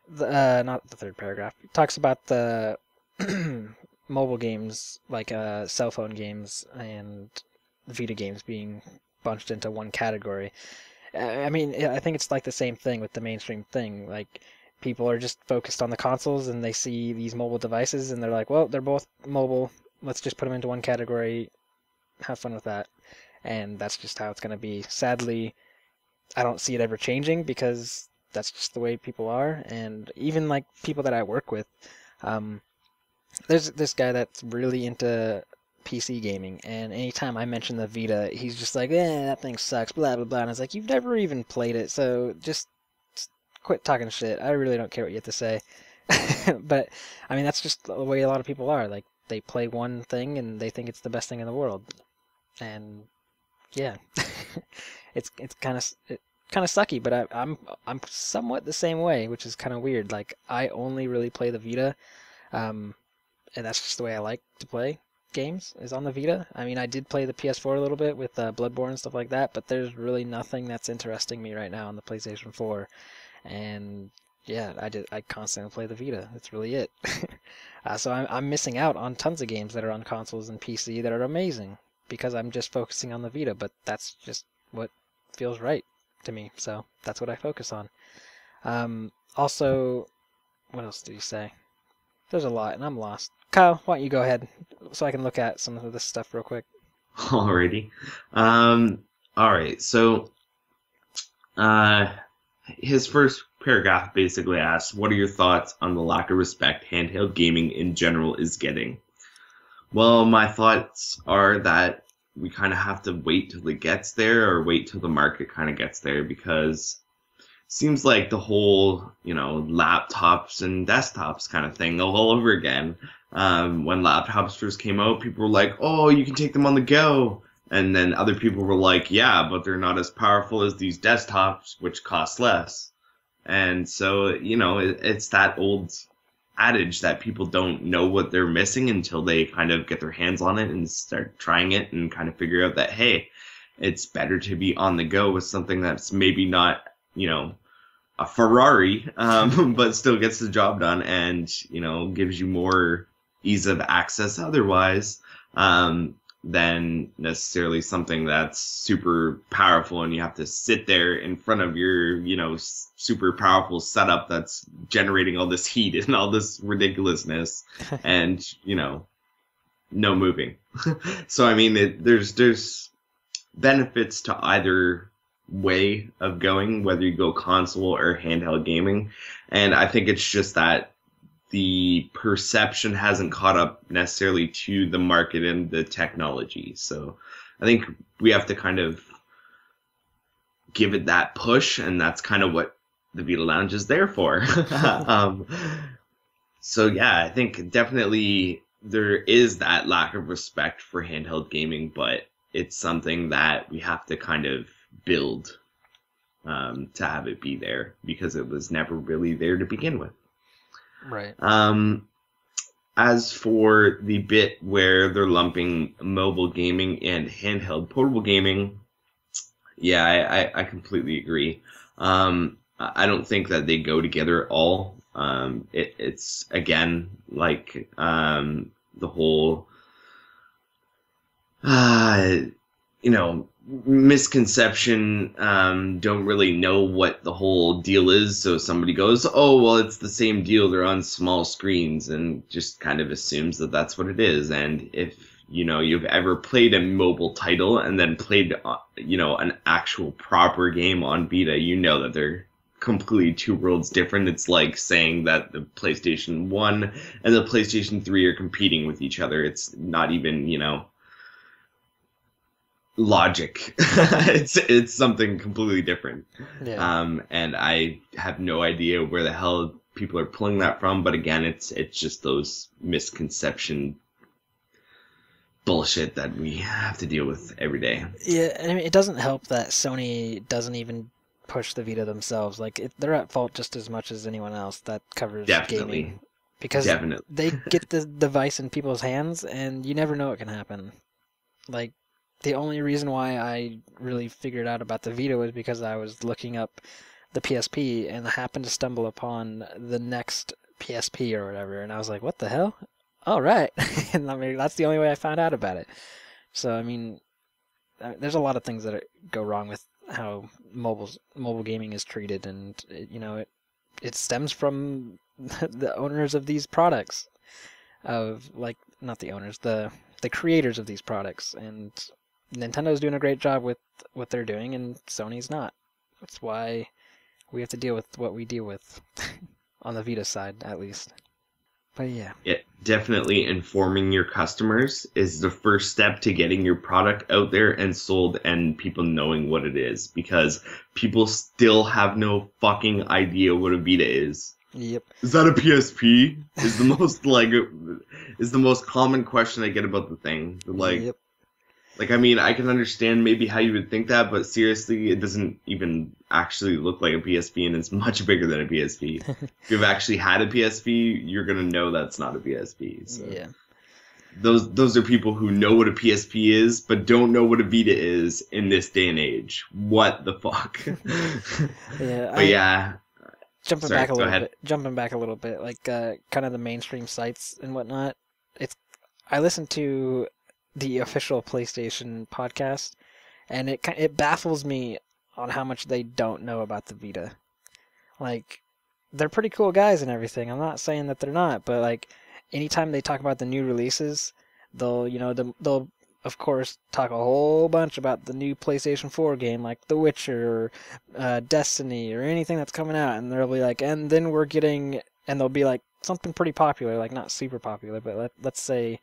S1: not the third paragraph. It talks about the mobile games, like cell phone games and Vita games being bunched into one category. I mean, I think it's like the same thing with the mainstream thing. Like, people are just focused on the consoles, and they see these mobile devices, and they're like, well, they're both mobile. Let's just put them into one category. Have fun with that. And that's just how it's going to be. Sadly, I don't see it ever changing because that's just the way people are. And even like people that I work with, there's this guy that's really into PC gaming, and anytime I mention the Vita, he's just like, that thing sucks, blah, blah, blah. And I was like, you've never even played it, so just quit talking shit. I really don't care what you have to say. But, I mean, that's just the way a lot of people are. Like, they play one thing, and they think it's the best thing in the world. And, yeah. It's kind of sucky, but I'm somewhat the same way, which is kind of weird. Like, I only really play the Vita, and that's just the way I like to play games, is on the Vita. I mean, I did play the PS4 a little bit with Bloodborne and stuff like that, but there's really nothing that's interesting me right now on the PlayStation 4. And yeah, I constantly play the Vita. That's really it. So I'm missing out on tons of games that are on consoles and PC that are amazing because I'm just focusing on the Vita, but that's just what feels right to me, so that's what I focus on. Also, what else did you say? There's a lot, and I'm lost. Kyle, why don't you go ahead so I can look at some of this stuff real quick?
S3: Alrighty. Alright, so his first paragraph basically asks, what are your thoughts on the lack of respect handheld gaming in general is getting? Well, my thoughts are that we kind of have to wait till it gets there, or wait till the market kind of gets there, because it seems like the whole, laptops and desktops kind of thing all over again. When laptops first came out, people were like, oh, you can take them on the go. And then other people were like, yeah, but they're not as powerful as these desktops, which cost less. And so, it's that old adage that people don't know what they're missing until they kind of get their hands on it and start trying it and kind of figure out that, hey, it's better to be on the go with something that's maybe not, a Ferrari, but still gets the job done and, gives you more ease of access otherwise, than necessarily something that's super powerful and you have to sit there in front of your, super powerful setup that's generating all this heat and all this ridiculousness and, no moving. So, I mean, there's benefits to either way of going, whether you go console or handheld gaming. And I think it's just that the perception hasn't caught up necessarily to the market and the technology. So I think we have to kind of give it that push, and that's kind of what the Vita Lounge is there for. So yeah, I think definitely there is that lack of respect for handheld gaming, but it's something that we have to kind of build to have it be there, because it was never really there to begin with.
S1: Right.
S3: I as for the bit where they're lumping mobile gaming and handheld portable gaming, yeah, I completely agree. I don't think that they go together at all. It's again like the whole misconception. Don't really know what the whole deal is, so somebody goes, oh well, it's the same deal, they're on small screens, and just kind of assumes that that's what it is. And if you've ever played a mobile title and then played an actual proper game on Vita, that they're completely two worlds different. It's like saying that the PlayStation 1 and the PlayStation 3 are competing with each other. It's not even, logic. It's something completely different.
S1: Yeah.
S3: And I have no idea where the hell people are pulling that from, but again, it's just those misconception bullshit that we have to deal with every day.
S1: Yeah, I mean, it doesn't help that Sony doesn't even push the Vita themselves. Like, they're at fault just as much as anyone else that covers gaming. Because they get the device in people's hands, and you never know what can happen. Like, the only reason why I really figured out about the Vita was because I was looking up the PSP, and I happened to stumble upon the next PSP or whatever, and I was like, what the hell? All right. And I mean, that's the only way I found out about it. So, I mean, there's a lot of things that go wrong with how mobile gaming is treated, and it stems from the owners of these products, not the owners, the creators of these products. And Nintendo's doing a great job with what they're doing, and Sony's not. That's why we have to deal with what we deal with on the Vita side, at least. But yeah.
S3: Definitely informing your customers is the first step to getting your product out there and sold and people knowing what it is, because people still have no fucking idea what a Vita is.
S1: Yep.
S3: Is that a PSP? Is the most common question I get about the thing.
S1: Yep.
S3: Like, I mean, I can understand maybe how you would think that, but seriously, it doesn't even actually look like a PSP, and it's much bigger than a PSP. If you've actually had a PSP, you're gonna know that's not a PSP. So.
S1: Yeah.
S3: Those are people who know what a PSP is, but don't know what a Vita is in this day and age. What the fuck?
S1: Yeah.
S3: But yeah.
S1: Jumping back a little bit, like kind of the mainstream sites and whatnot. I listened to the official PlayStation podcast, and it baffles me on how much they don't know about the Vita. Like, they're pretty cool guys and everything. I'm not saying that they're not, but like, anytime they talk about the new releases, they'll of course talk a whole bunch about the new PlayStation 4 game, like The Witcher or Destiny or anything that's coming out, and they'll be like, and then we're getting, and they'll be like something pretty popular, like not super popular, but let's say,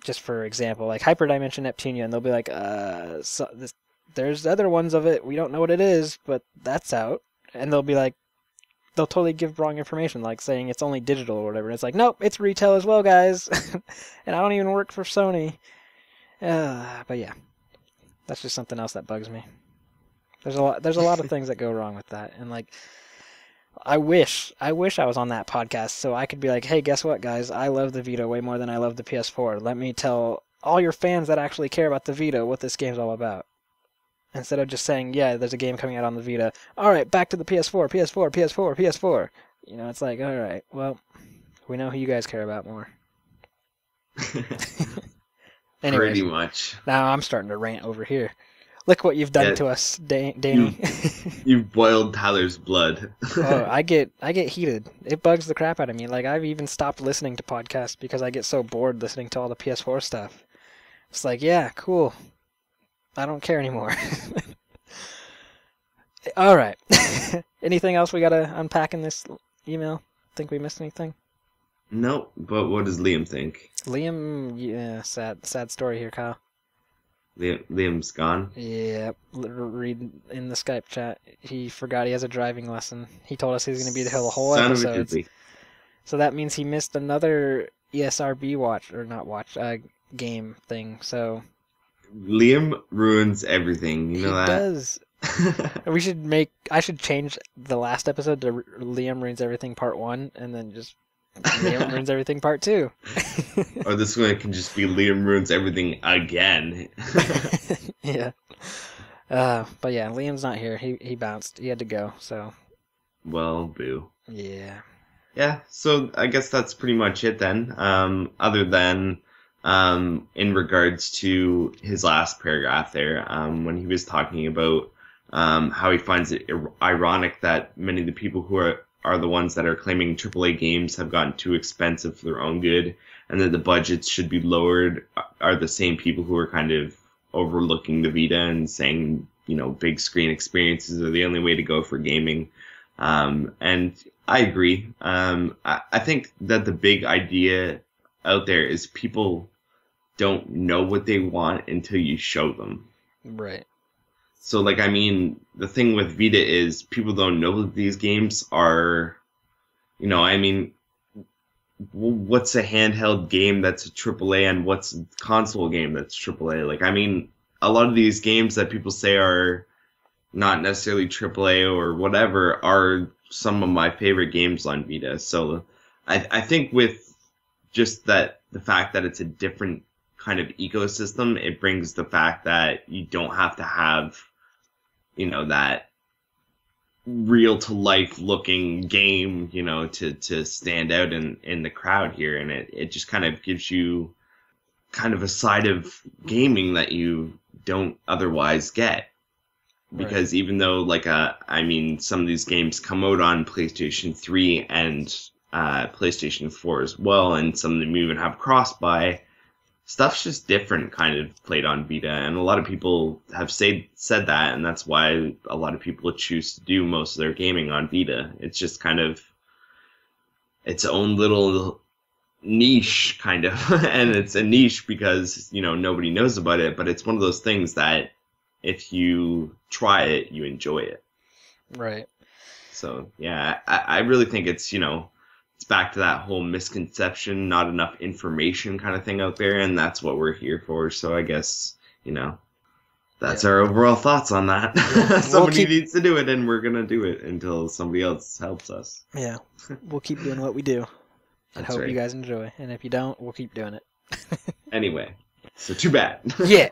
S1: just for example, like Hyperdimension Neptunia, and they'll be like, there's other ones of it, we don't know what it is, but that's out, and they'll be like, they'll totally give wrong information, like saying it's only digital or whatever, and it's like, nope, it's retail as well, guys, and I don't even work for Sony. But yeah, that's just something else that bugs me. There's a lot of things that go wrong with that, and like, I wish I was on that podcast so I could be like, hey, guess what, guys? I love the Vita way more than I love the PS4. Let me tell all your fans that actually care about the Vita what this game's all about. Instead of just saying, yeah, there's a game coming out on the Vita. All right, back to the PS4, PS4, PS4, PS4. It's like, all right, well, we know who you guys care about more. Anyways,
S3: pretty much.
S1: Now I'm starting to rant over here. Look what you've done to us, Danny.
S3: You've boiled Tyler's blood.
S1: Oh, I get heated. It bugs the crap out of me. Like, I've even stopped listening to podcasts because I get so bored listening to all the PS4 stuff. It's like, yeah, cool. I don't care anymore. All right. Anything else we gotta unpack in this email? Think we missed anything?
S3: No, but what does Liam think?
S1: Liam, yeah, sad story here, Kyle.
S3: Liam's gone?
S1: Yeah, read in the Skype chat. He forgot he has a driving lesson. He told us he was going to be there the whole episode. So that means he missed another ESRB game thing. So
S3: Liam ruins everything. You know that?
S1: He does. I should change the last episode to Liam Ruins Everything Part 1, and then just Liam Ruins Everything Part 2.
S3: Or this one can just be Liam Ruins Everything again.
S1: Yeah. But yeah, Liam's not here. He bounced. He had to go, so.
S3: Well, boo.
S1: Yeah.
S3: Yeah, so I guess that's pretty much it then. Other than in regards to his last paragraph there, when he was talking about how he finds it ironic that many of the people who are the ones that are claiming AAA games have gotten too expensive for their own good, and that the budgets should be lowered, are the same people who are kind of overlooking the Vita and saying, big screen experiences are the only way to go for gaming. And I agree. I think that the big idea out there is people don't know what they want until you show them.
S1: Right.
S3: So, the thing with Vita is people don't know that these games are, what's a handheld game that's a AAA and what's a console game that's AAA? A lot of these games that people say are not necessarily AAA or whatever are some of my favorite games on Vita. So I think with just the fact that it's a different kind of ecosystem, it brings the fact that you don't have to have, that real to life looking game, to stand out in the crowd here. And it just kind of gives you kind of a side of gaming that you don't otherwise get. Because even though, some of these games come out on PlayStation 3 and PlayStation 4 as well, and some of them even have cross-buy, stuff's just different kind of played on Vita. And a lot of people have said that, and that's why a lot of people choose to do most of their gaming on Vita. It's just kind of its own little niche, kind of. And it's a niche because, nobody knows about it, but it's one of those things that if you try it, you enjoy it.
S1: Right.
S3: So, yeah, I really think it's, it's back to that whole misconception, not enough information kind of thing out there, and that's what we're here for. So I guess, that's our overall thoughts on that. Somebody needs to do it, and we're going to do it until somebody else helps us.
S1: Yeah, we'll keep doing what we do. And hope you guys enjoy. And if you don't, we'll keep doing it.
S3: Anyway, so too bad.
S1: Yeah.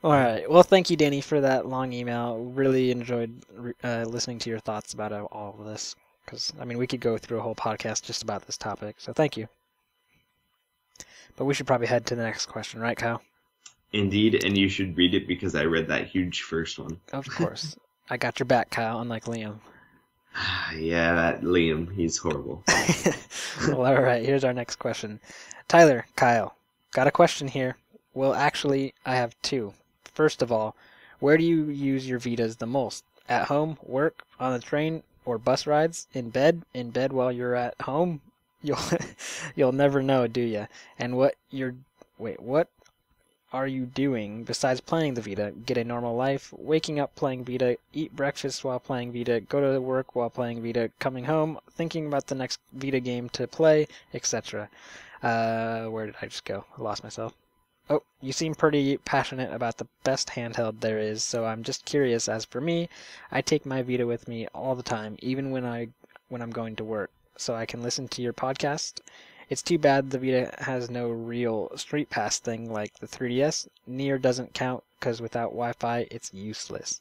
S1: All right. Well, thank you, Danny, for that long email. Really enjoyed listening to your thoughts about all of this. Because, we could go through a whole podcast just about this topic. So thank you. But we should probably head to the next question, right, Kyle?
S3: Indeed, and you should read it because I read that huge first one.
S1: Of course. I got your back, Kyle, unlike Liam.
S3: Yeah, that Liam, he's horrible.
S1: Well, all right. Here's our next question. Tyler, Kyle, got a question here. Well, actually, I have two. First of all, where do you use your Vitas the most? At home, work, on the train, or bus rides? In bed? In bed while you're at home? You'll never know, do ya? And what are you doing besides playing the Vita? Get a normal life, waking up playing Vita, eat breakfast while playing Vita, go to work while playing Vita, coming home, thinking about the next Vita game to play, etc. Where did I just go? I lost myself. Oh, you seem pretty passionate about the best handheld there is, so I'm just curious. As for me, I take my Vita with me all the time, even when I'm going to work, so I can listen to your podcast. It's too bad the Vita has no real Street Pass thing like the 3DS. Near doesn't count, because without Wi-Fi, it's useless.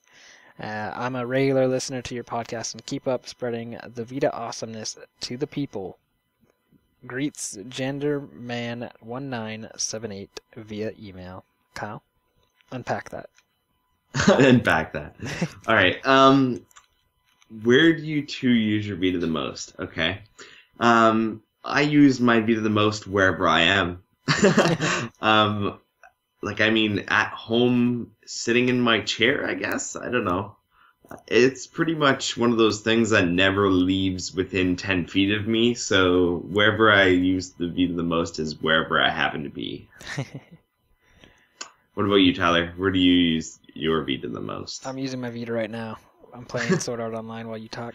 S1: I'm a regular listener to your podcast, and keep up spreading the Vita awesomeness to the people. Greets genderman1978 via email. Kyle, unpack that.
S3: Unpack that. All right. Where do you two use your Vita the most? Okay. I use my Vita the most wherever I am. At home, sitting in my chair, I guess. I don't know. It's pretty much one of those things that never leaves within 10 feet of me, so wherever I use the Vita the most is wherever I happen to be. What about you, Tyler? Where do you use your Vita the most?
S1: I'm using my Vita right now. I'm playing Sword Art Online while you talk.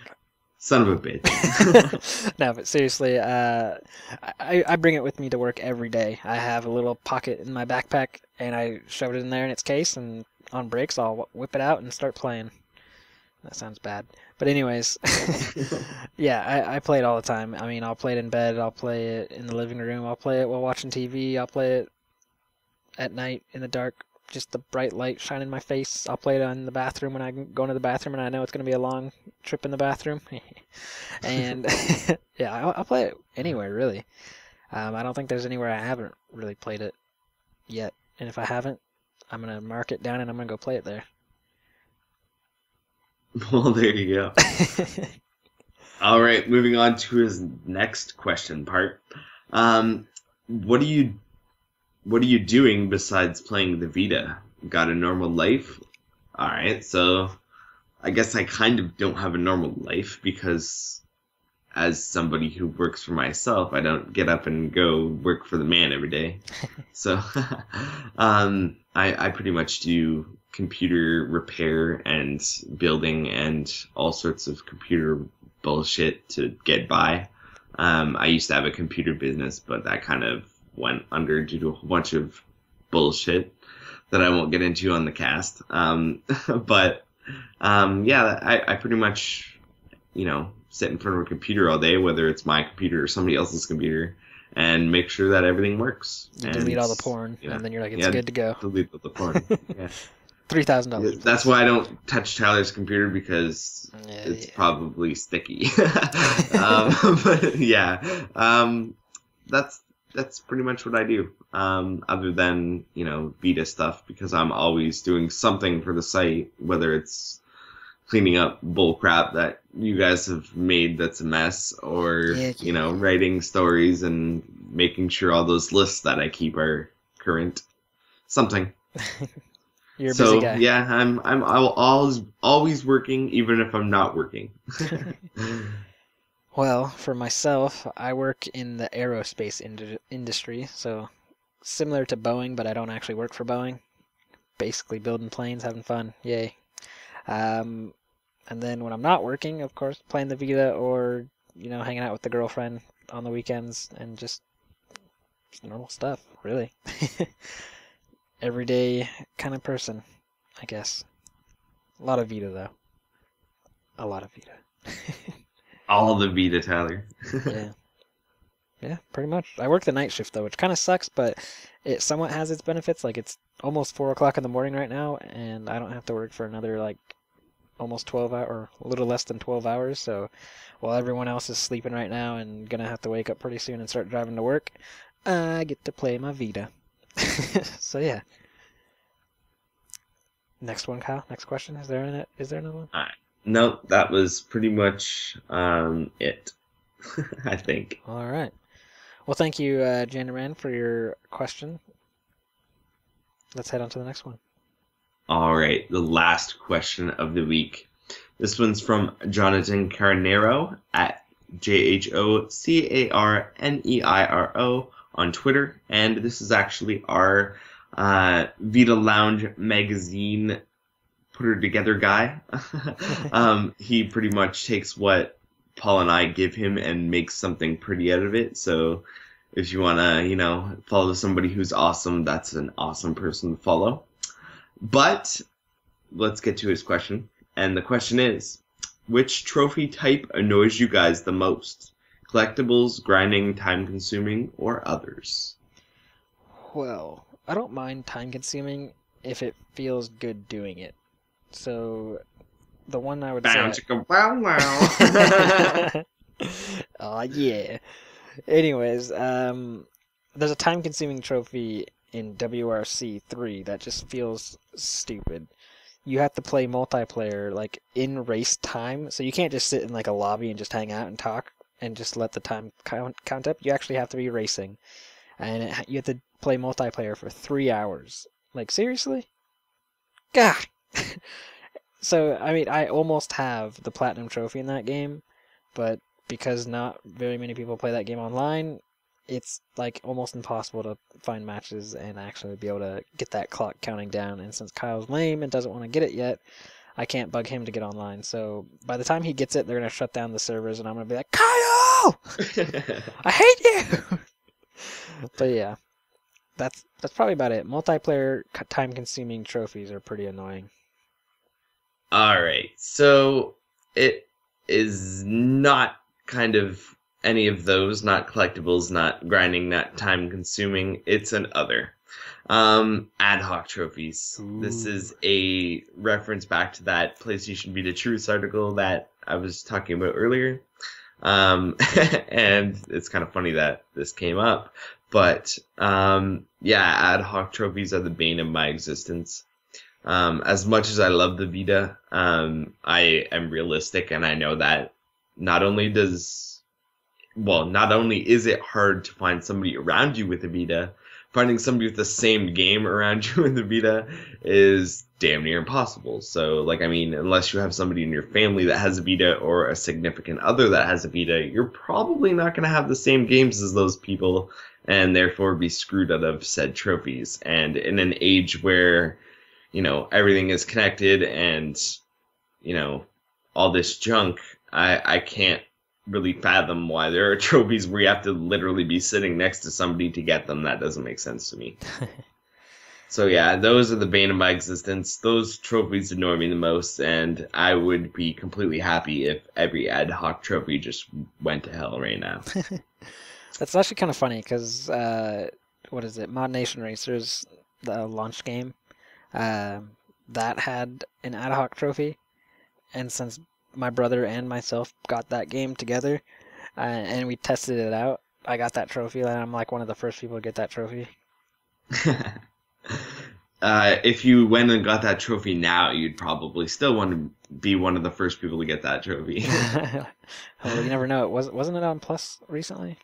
S3: Son of a bitch.
S1: No, but seriously, I bring it with me to work every day. I have a little pocket in my backpack, and I shove it in there in its case, and on breaks I'll whip it out and start playing. That sounds bad. But anyways, yeah, I play it all the time. I mean, I'll play it in bed, I'll play it in the living room, I'll play it while watching TV, I'll play it at night in the dark, just the bright light shining in my face. I'll play it in the bathroom when I go into the bathroom and I know it's going to be a long trip in the bathroom. And yeah, I'll play it anywhere, really. I don't think there's anywhere I haven't really played it yet. And if I haven't, I'm going to mark it down and I'm going to go play it there.
S3: Well, there you go. All right, moving on to his next question part. What are you doing besides playing the Vita? Got a normal life? All right, so I guess I kind of don't have a normal life because as somebody who works for myself, I don't get up and go work for the man every day. So I pretty much do computer repair and building and all sorts of computer bullshit to get by. I used to have a computer business, but that kind of went under due to a whole bunch of bullshit that I won't get into on the cast. But I pretty much, sit in front of a computer all day, whether it's my computer or somebody else's computer, and make sure that everything works.
S1: You delete all the porn, and then you're like, it's good to go.
S3: Delete all the porn. Yeah.
S1: $3,000.
S3: That's why I don't touch Tyler's computer because it's probably sticky. But yeah, that's pretty much what I do. Other than Vita stuff, because I'm always doing something for the site, whether it's cleaning up bull crap that you guys have made that's a mess, or writing stories and making sure all those lists that I keep are current. Something.
S1: You're a busy guy.
S3: Yeah, I'm always working, even if I'm not working.
S1: Well, for myself, I work in the aerospace industry, so similar to Boeing, but I don't actually work for Boeing. Basically building planes, having fun, yay. And then when I'm not working, of course, playing the Vita or hanging out with the girlfriend on the weekends and just normal stuff, really. Everyday kind of person, I guess. A lot of Vita, though. A lot of Vita.
S3: All the Vita, Tyler.
S1: Yeah. Yeah, pretty much. I work the night shift, though, which kind of sucks, but it somewhat has its benefits. Like, it's almost 4 o'clock in the morning right now, and I don't have to work for another, almost 12 hours, or a little less than 12 hours, so while everyone else is sleeping right now and gonna have to wake up pretty soon and start driving to work, I get to play my Vita. So yeah. Next one, Kyle. Next question. Is there another one?
S3: No, that was pretty much it. I think.
S1: All right. Well, thank you, Janaran, for your question. Let's head on to the next one.
S3: All right, the last question of the week. This one's from Jonathan Carneiro at JHOCARNEIRO on Twitter, and this is actually our Vita Lounge magazine put together guy. He pretty much takes what Paul and I give him and makes something pretty out of it. So if you want to, follow somebody who's awesome, that's an awesome person to follow. But let's get to his question. And the question is, which trophy type annoys you guys the most? Collectibles, grinding, time-consuming, or others?
S1: Well, I don't mind time-consuming if it feels good doing it. So, the one I would say... Oh, yeah. Anyways, there's a time-consuming trophy in WRC 3 that just feels stupid. You have to play multiplayer, in race time, so you can't just sit in, a lobby and just hang out and talk and just let the time count up. You actually have to be racing. And you have to play multiplayer for 3 hours. Seriously? God! So, I almost have the Platinum Trophy in that game, but because not very many people play that game online, it's, almost impossible to find matches and actually be able to get that clock counting down. And since Kyle's lame and doesn't want to get it yet, I can't bug him to get online. So by the time he gets it, they're going to shut down the servers, and I'm going to be like, Kyle! I hate you! But yeah, that's probably about it. Multiplayer time-consuming trophies are pretty annoying.
S3: All right. So it is not kind of any of those, not collectibles, not grinding, not time consuming. It's an other. Ad hoc trophies.
S1: Ooh.
S3: This is a reference back to that PlayStation Vita Truths article that I was talking about earlier. And it's kind of funny that this came up. But, yeah, ad hoc trophies are the bane of my existence. As much as I love the Vita, I am realistic and I know that not only is it hard to find somebody around you with a Vita, finding somebody with the same game around you in the Vita is damn near impossible. So, like, I mean, unless you have somebody in your family that has a Vita or a significant other that has a Vita, you're probably not going to have the same games as those people and therefore be screwed out of said trophies. And in an age where, you know, everything is connected and, you know, all this junk, I can't really fathom why there are trophies where you have to literally be sitting next to somebody to get them. That doesn't make sense to me. So yeah, those are the bane of my existence. Those trophies annoy me the most, and I would be completely happy if every ad hoc trophy just went to hell right now.
S1: That's actually kind of funny because, what is it? Mod Nation Racers, the launch game, that had an ad hoc trophy, and since my brother and myself got that game together, and we tested it out, I got that trophy, and I'm like one of the first people to get that trophy.
S3: If you went and got that trophy now, you'd probably still want to be one of the first people to get that trophy.
S1: Well, you never know. Wasn't it on Plus recently?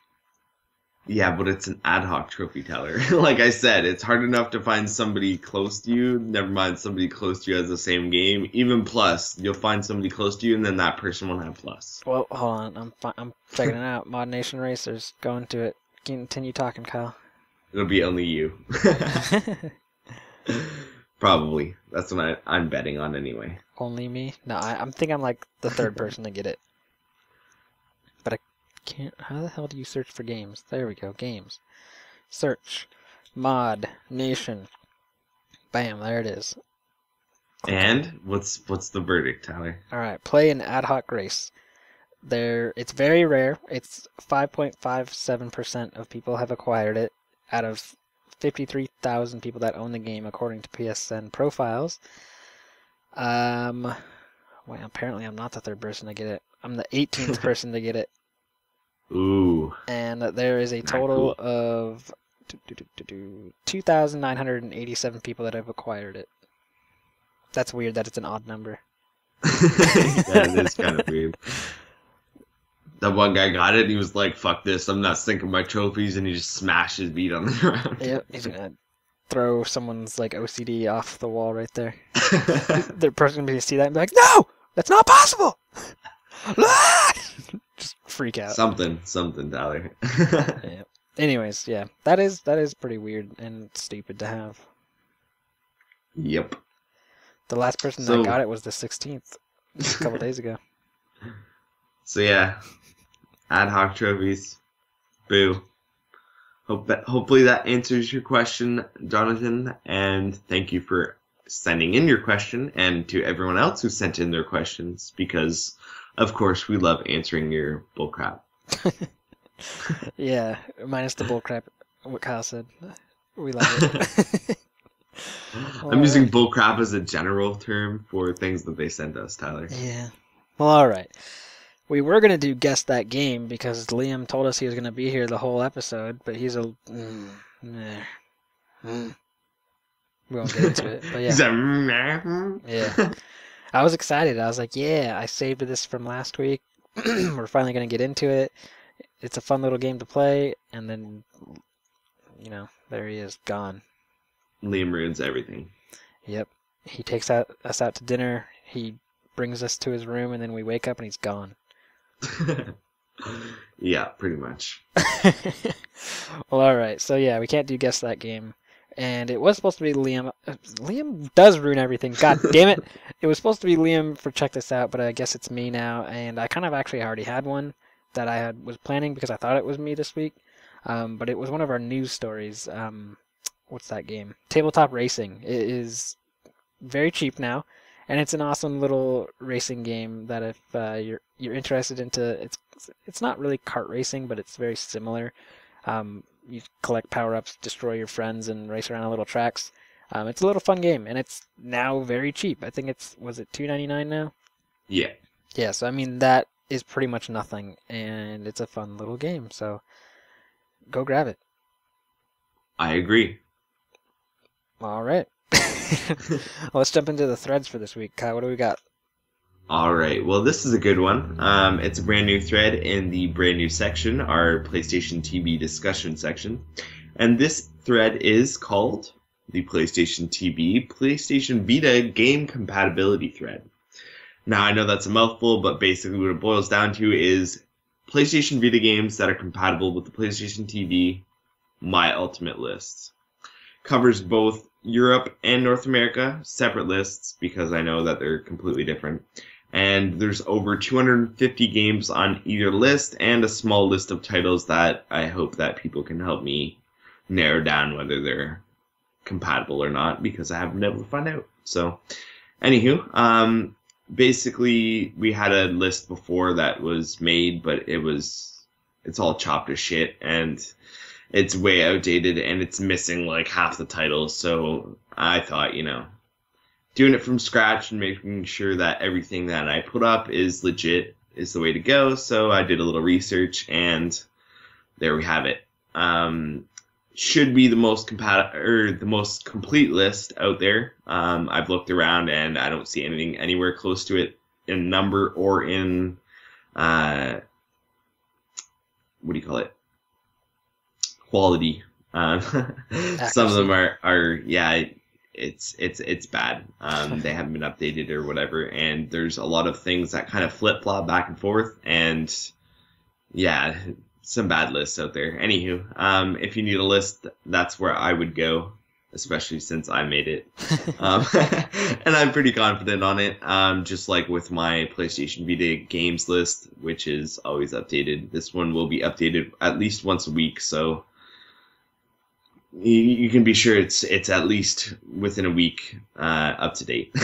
S3: Yeah, but it's an ad hoc trophy teller. Like I said, it's hard enough to find somebody close to you. Never mind somebody close to you has the same game. Even Plus, you'll find somebody close to you, and then that person will have Plus.
S1: Well, hold on. I'm checking it out. Mod Nation Racers. Go into it. Continue talking, Kyle.
S3: It'll be only you. Probably. That's what I'm betting on anyway.
S1: Only me? No, I think I'm like the third person to get it. But I can't. How the hell do you search for games? There we go. Games. Search. Mod Nation. Bam, there it is.
S3: And what's the verdict, Tyler?
S1: Alright, play an ad hoc race. It's very rare. It's 5.57% of people have acquired it out of 53,000 people that own the game according to PSN profiles. Well, apparently I'm not the third person to get it. I'm the 18th person to get it.
S3: Ooh.
S1: And there is a total of 2,987 people that have acquired it. That's weird that it's an odd number.
S3: That is kind of weird. That one guy got it and he was like, fuck this, I'm not sinking my trophies, and he just smashed his beat on the ground.
S1: Yep, he's gonna throw someone's like OCD off the wall right there. The person gonna see that and be like, no! That's not possible! Just freak out.
S3: Something, Tyler.
S1: Yeah. Anyways, yeah. That is pretty weird and stupid to have.
S3: Yep.
S1: The last person that got it was the 16th, a couple days ago.
S3: So yeah, ad hoc trophies, boo. Hopefully that answers your question, Jonathan, and thank you for sending in your question, and to everyone else who sent in their questions, because of course we love answering your bullcrap.
S1: Yeah, minus the bullcrap, what Kyle said. We love it.
S3: I'm using bullcrap as a general term for things that they send us, Tyler.
S1: Yeah. Well, alright. We were going to do Guess That Game because Liam told us he was going to be here the whole episode, but he's a... We won't get into it, but yeah. Yeah. I was excited. I was like, yeah, I saved this from last week. We're finally going to get into it. It's a fun little game to play, and then, you know, there he is, gone.
S3: Liam ruins everything.
S1: Yep. He takes us out to dinner, he brings us to his room, and then we wake up and he's gone.
S3: Yeah, pretty much.
S1: Well, alright. So yeah, we can't do Guess That Game. And it was supposed to be Liam. Liam does ruin everything. God damn it. It was supposed to be Liam for Check This Out, but I guess it's me now. And I kind of actually already had one that I was planning because I thought it was me this week. But it was one of our news stories. What's that game? Tabletop Racing. It is very cheap now. and it's an awesome little racing game that if you're interested into, it's not really kart racing, but it's very similar. You collect power-ups, destroy your friends, and race around on little tracks. It's a little fun game, and it's now very cheap. I think was it $2.99 now?
S3: Yeah.
S1: Yeah, so I mean, that is pretty much nothing, and it's a fun little game, so go grab it.
S3: I agree.
S1: All right. Let's jump into the threads for this week. Kyle, what do we got?
S3: All right. Well, this is a good one. It's a brand new thread in the brand new section, our PlayStation TV discussion section. And this thread is called the PlayStation TV PlayStation Vita game compatibility thread. Now, I know that's a mouthful, but basically what it boils down to is PlayStation Vita games that are compatible with the PlayStation TV, my ultimate list. Covers both Europe and North America, separate lists, because I know that they're completely different. And there's over 250 games on either list, and a small list of titles that I hope that people can help me narrow down whether they're compatible or not, because I haven't been able to find out. So, anywho, basically we had a list before that was made, but it's all chopped to shit, and it's way outdated, and it's missing like half the titles. So I thought, doing it from scratch and making sure that everything that I put up is legit is the way to go. So I did a little research, and there we have it. Should be the most the most complete list out there. I've looked around, and I don't see anything anywhere close to it in number or in what do you call it? Quality. Some of them are yeah, it's bad. They haven't been updated or whatever, and there's a lot of things that kind of flip flop back and forth, and yeah, some bad lists out there. Anywho, if you need a list, that's where I would go, especially since I made it. And I'm pretty confident on it. Just like with my PlayStation Vita games list, which is always updated. This one will be updated at least once a week, so you can be sure it's at least within a week up to date.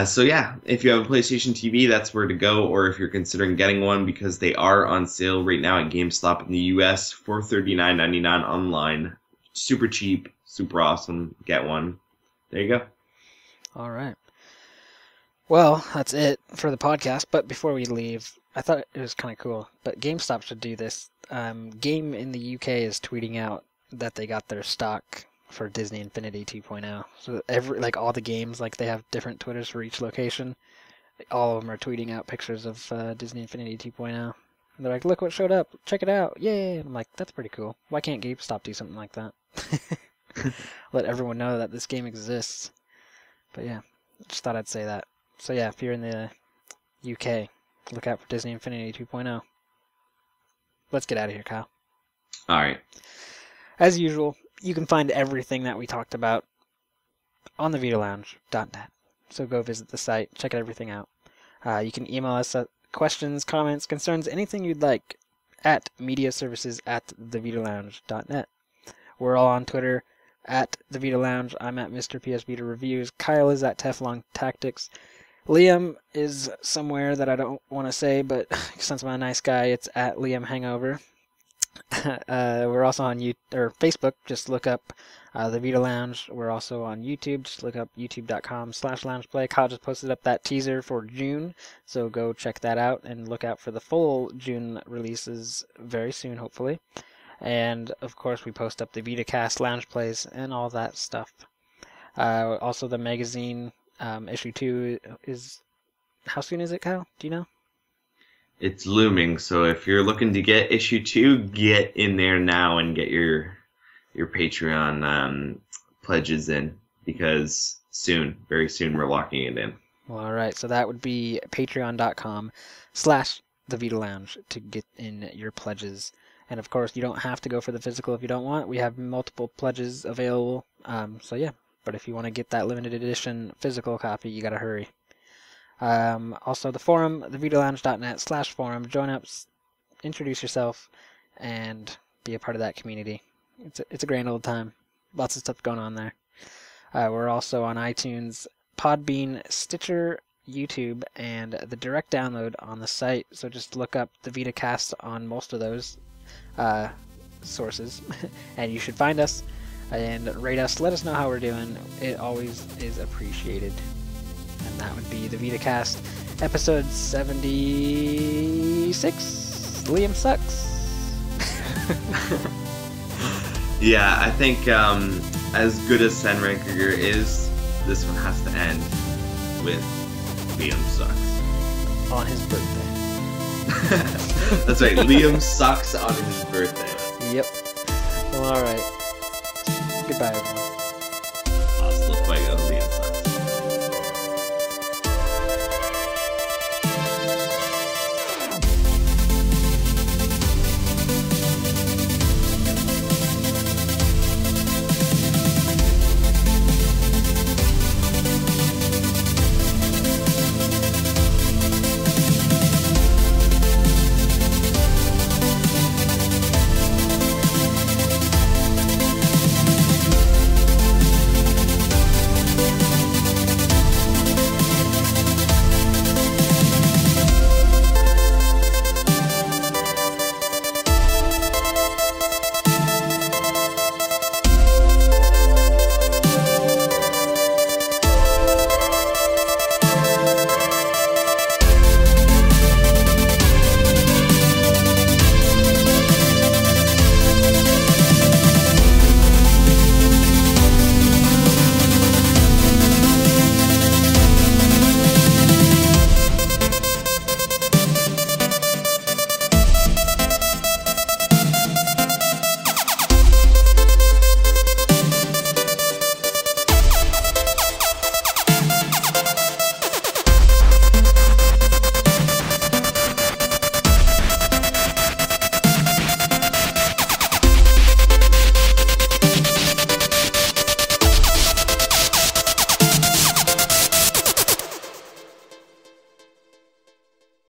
S3: So yeah, if you have a PlayStation TV, that's where to go, or if you're considering getting one, because they are on sale right now at GameStop in the US for $39.99 online. Super cheap, super awesome. Get one. There you go.
S1: All right. Well, that's it for the podcast, but before we leave, I thought it was kind of cool, but GameStop should do this. Game in the UK is tweeting out that they got their stock for Disney Infinity 2.0. So all the games, they have different Twitters for each location. All of them are tweeting out pictures of Disney Infinity 2.0. And they're like, look what showed up. Check it out. Yay. And I'm like, that's pretty cool. Why can't GameStop do something like that? Let everyone know that this game exists. But yeah, just thought I'd say that. So yeah, if you're in the UK, look out for Disney Infinity 2.0. Let's get out of here, Kyle.
S3: All right.
S1: As usual, you can find everything that we talked about on the VitaLounge.net. So go visit the site, check everything out. You can email us at questions, comments, concerns, anything you'd like at mediaservices@thevitalounge.net. We're all on Twitter at the Vita Lounge. I'm at Mr. PS Vita Reviews. Kyle is at Teflon Tactics. Liam is somewhere that I don't want to say, but since I'm a nice guy, it's at Liam Hangover. We're also on Facebook. Just look up the Vita Lounge. We're also on YouTube. Just look up youtube.com/loungeplay. Kyle just posted up that teaser for June, so go check that out and look out for the full June releases very soon, hopefully. And of course, we post up the Vita Cast, Lounge Plays, and all that stuff. Also, the magazine issue 2 is. How soon is it, Kyle? Do you know?
S3: It's looming, so if you're looking to get issue 2, get in there now and get your Patreon pledges in, because very soon, we're locking it in.
S1: Well, all right, so that would be patreon.com/thevitalounge to get in your pledges. And of course, you don't have to go for the physical if you don't want. We have multiple pledges available. So yeah, but if you want to get that limited edition physical copy, you gotta hurry. Also, the forum, thevitalounge.net/forum. Join up, introduce yourself, and be a part of that community. It's a grand old time. Lots of stuff going on there. We're also on iTunes Podbean, Stitcher, YouTube, and the direct download on the site. So just look up the Vita Cast on most of those sources, and you should find us and rate us. Let us know how we're doing. It always is appreciated. And that would be the Vita Cast, episode 76. Liam sucks.
S3: Yeah, I think as good as Senranker is, this one has to end with Liam sucks.
S1: On his birthday.
S3: That's right, Liam sucks on his birthday.
S1: Yep. Well, alright. Goodbye, everyone.